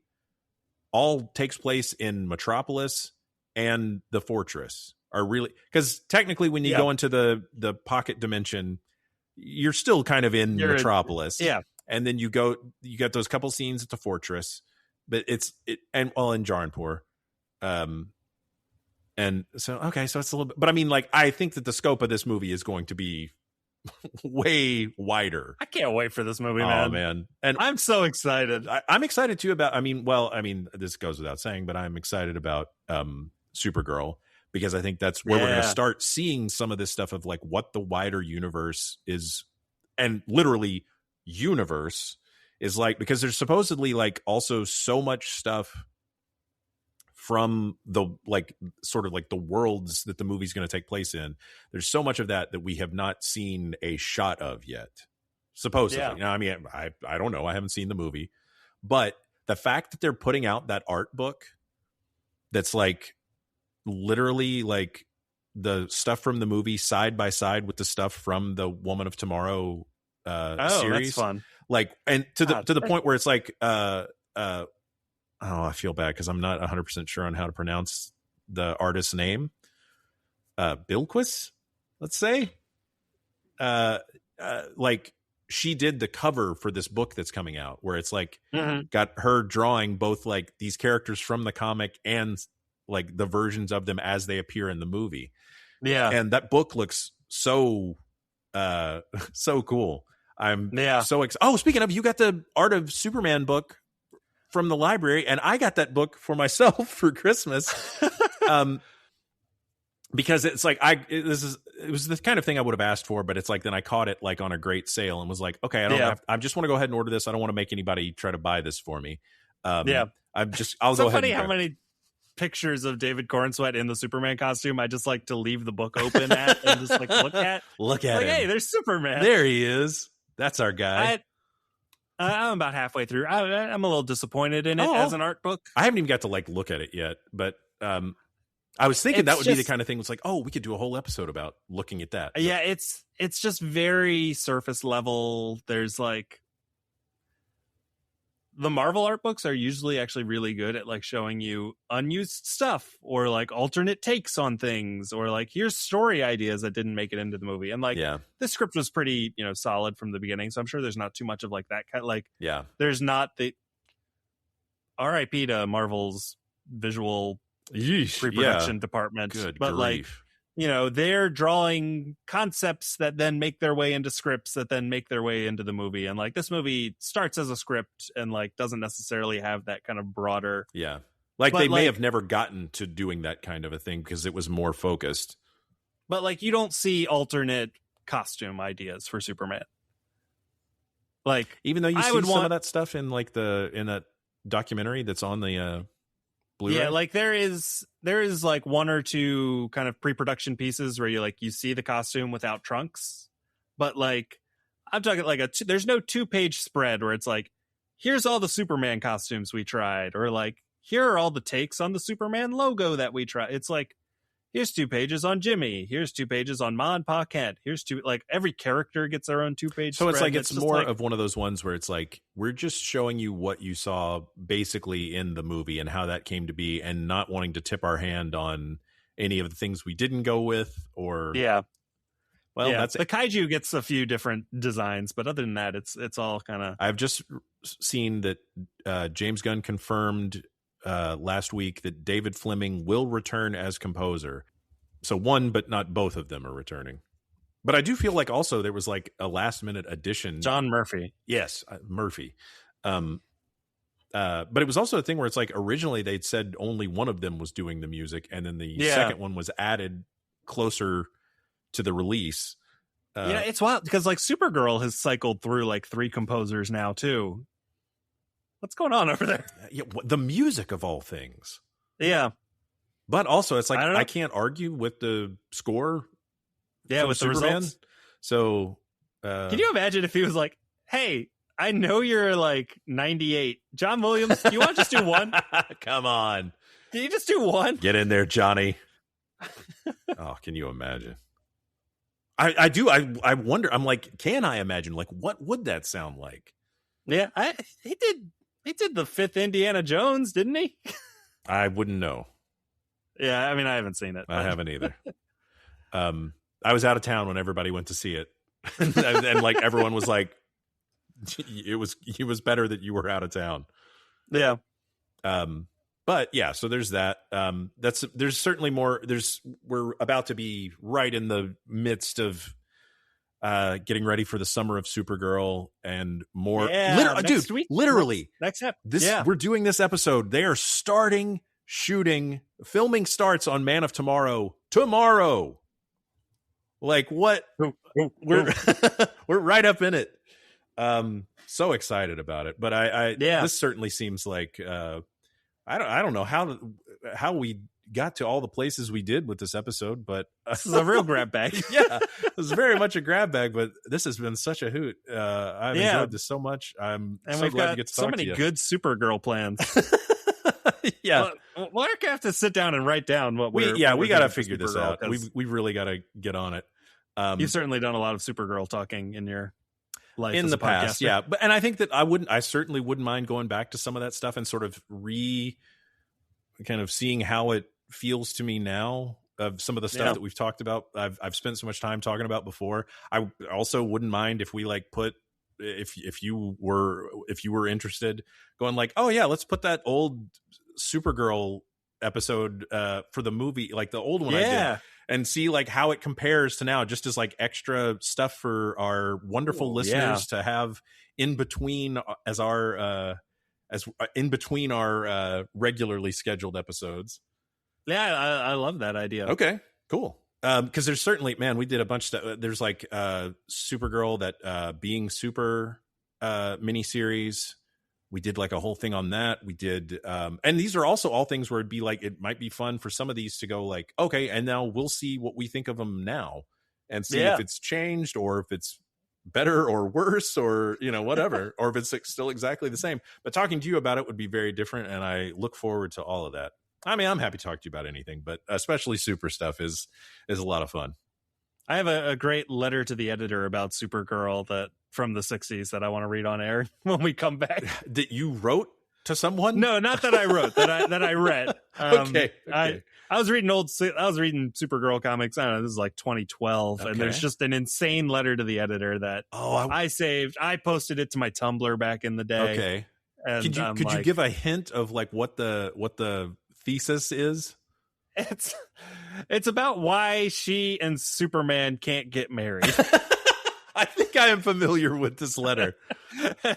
all takes place in Metropolis and the Fortress are really, because technically when you go into the pocket dimension, you're still kind of in Metropolis. Yeah. And then you get those couple scenes at the fortress, but in Jaranpur. And so, okay, so it's a little bit, but I mean, like, I think that the scope of this movie is going to be way wider. I can't wait for this movie, man. Oh, man. And I'm so excited. I'm excited too about, this goes without saying, but I'm excited about Supergirl, because I think that's where we're going to start seeing some of this stuff of like what the wider universe is, and literally universe is like, because there's supposedly like also so much stuff from the like sort of like the worlds that the movie's going to take place in. There's so much of that we have not seen a shot of yet, supposedly. Yeah. Now, I mean, I don't know. I haven't seen the movie, but the fact that they're putting out that art book that's like literally like the stuff from the movie side by side with the stuff from the Woman of Tomorrow series, that's fun. Like, and to the point where it's like I feel bad because I'm not 100% sure on how to pronounce the artist's name. Bilquis, let's say. Like, she did the cover for this book that's coming out, where it's like got her drawing both like these characters from the comic and like the versions of them as they appear in the movie. Yeah. And that book looks so so cool. I'm so excited. Oh, speaking of, you got the Art of Superman book from the library, and I got that book for myself for Christmas. Because it's like it was the kind of thing I would have asked for, but it's like then I caught it like on a great sale and was like, okay, I just want to go ahead and order this. I don't want to make anybody try to buy this for me. I'll so go ahead. Funny how many pictures of David Cornsweet in the Superman costume I just like to leave the book open at and just like look at like, him. Hey, there's Superman. There he is. That's our guy. I'm about halfway through. I'm a little disappointed in it as an art book. I haven't even got to like look at it yet, but I was thinking that would be the kind of thing. It's like, oh, we could do a whole episode about looking at that. Yeah, it's just very surface level. There's like the Marvel art books are usually actually really good at like showing you unused stuff or like alternate takes on things, or like here's story ideas that didn't make it into the movie. And like, the script was pretty, solid from the beginning. So I'm sure there's not too much of like that kind. Like, there's not the RIP to Marvel's visual pre-production department. Good but grief. Like, they're drawing concepts that then make their way into scripts that then make their way into the movie. And like this movie starts as a script and like doesn't necessarily have that kind of broader. Yeah. Like they may have never gotten to doing that kind of a thing because it was more focused. But like you don't see alternate costume ideas for Superman. Like even though you see some of that stuff in like in that documentary that's on the Blu-ray? Yeah, like there is like one or two kind of pre-production pieces where you see the costume without trunks, but like I'm talking like there's no 2-page spread where it's like here's all the Superman costumes we tried, or like here are all the takes on the Superman logo that we tried. It's like here's 2 pages on Jimmy, here's 2 pages on Ma and Pa Kent, here's 2, like every character gets their own 2-page so spread. It's like it's more like, of one of those ones where it's like we're just showing you what you saw basically in the movie and how that came to be, and not wanting to tip our hand on any of the things we didn't go with, or that's the kaiju gets a few different designs, but other than that it's all kind of. I've just seen that James Gunn confirmed last week that David Fleming will return as composer. So one, but not both of them are returning. But I do feel like also there was like a last minute addition. John Murphy. Yes, Murphy. But it was also a thing where it's like originally they'd said only one of them was doing the music, and then the second one was added closer to the release. It's wild because like Supergirl has cycled through like 3 composers now too. What's going on over there? Yeah, the music of all things. Yeah. But also, it's like I can't argue with the score. Yeah, with Superman. The results. So, can you imagine if he was like, "Hey, I know you're like 98, John Williams. Do you want to just do one? Come on, can you just do one? Get in there, Johnny." Oh, can you imagine? I do. I wonder. I'm like, can I imagine? Like, what would that sound like? Yeah, he did the 5th Indiana Jones, didn't he? I wouldn't know. Yeah, I mean, I haven't seen it. I haven't either. I was out of town when everybody went to see it, and like everyone was like, it was better that you were out of town. Yeah. But yeah, so there's that. There's certainly more. We're about to be right in the midst of getting ready for the summer of Supergirl and more. Yeah, Dude, week. literally next step. We're doing this episode. They are starting shooting. Filming starts on Man of Tomorrow tomorrow. Like what? We're right up in it. So excited about it. But this certainly seems like I don't know how we got to all the places we did with this episode, but this is a real grab bag. Yeah, it was very much a grab bag, but this has been such a hoot. I've enjoyed this so much. I'm so glad to get to talk to you. So many good Supergirl plans. Yeah, we're gonna have to sit down and write down what we got to figure this out. We've really got to get on it. You've certainly done a lot of Supergirl talking in your life in the past, yeah. But and I think that I certainly wouldn't mind going back to some of that stuff and sort of kind of seeing how it feels to me now of some of the stuff that we've talked about. I've spent so much time talking about before. I also wouldn't mind if we like put if you were interested, going like, oh yeah, let's put that old Supergirl episode for the movie, like the old one I did, and see like how it compares to now, just as like extra stuff for our wonderful listeners to have in between our regularly scheduled episodes. Yeah, I love that idea. Okay, cool. Because there's certainly, man, we did a bunch of stuff. There's like Supergirl, that Being Super miniseries. We did like a whole thing on that. We did, and these are also all things where it'd be like, it might be fun for some of these to go like, okay, and now we'll see what we think of them now and see if it's changed or if it's better or worse or, whatever, or if it's still exactly the same. But talking to you about it would be very different. And I look forward to all of that. I mean, I'm happy to talk to you about anything, but especially super stuff is a lot of fun. I have a great letter to the editor about Supergirl from the 60s that I want to read on air when we come back. That you wrote to someone? No, not that I wrote, that I read. Okay. I was reading Supergirl comics. I don't know, this is like 2012, and there's just an insane letter to the editor that I saved. I posted it to my Tumblr back in the day. Okay. And could you give a hint of like what the thesis is? It's about why she and Superman can't get married. I think I am familiar with this letter.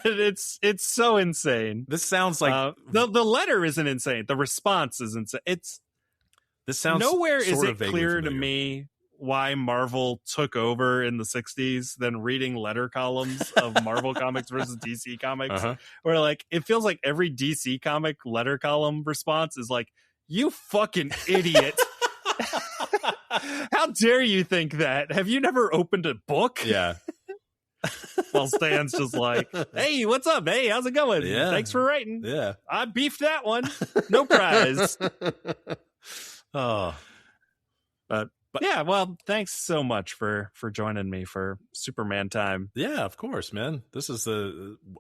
It's so insane. This sounds like the letter isn't insane. The response is insane. This sounds nowhere is it familiar clear to me why Marvel took over in the 60s than reading letter columns of Marvel comics versus DC comics. Where like it feels like every DC comic letter column response is like, you fucking idiot. How dare you think that? Have you never opened a book? Yeah. While Stan's just like, hey, what's up? Hey, how's it going? Yeah. Thanks for writing. Yeah. I beefed that one. No prize. Oh. But yeah, well, thanks so much for joining me for Superman time. Yeah, of course, man. This is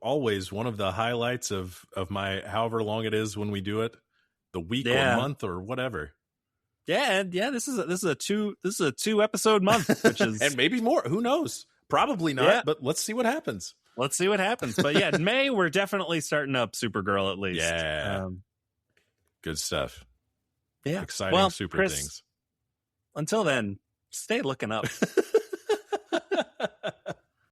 always one of the highlights of my however long it is when we do it. The week or month or whatever. Yeah. This is a 2 episode month, which is and maybe more. Who knows? Probably not. But let's see what happens. Let's see what happens. But yeah, in May we're definitely starting up Supergirl at least. Yeah, good stuff. Yeah, exciting super Chris, things. Until then, stay looking up.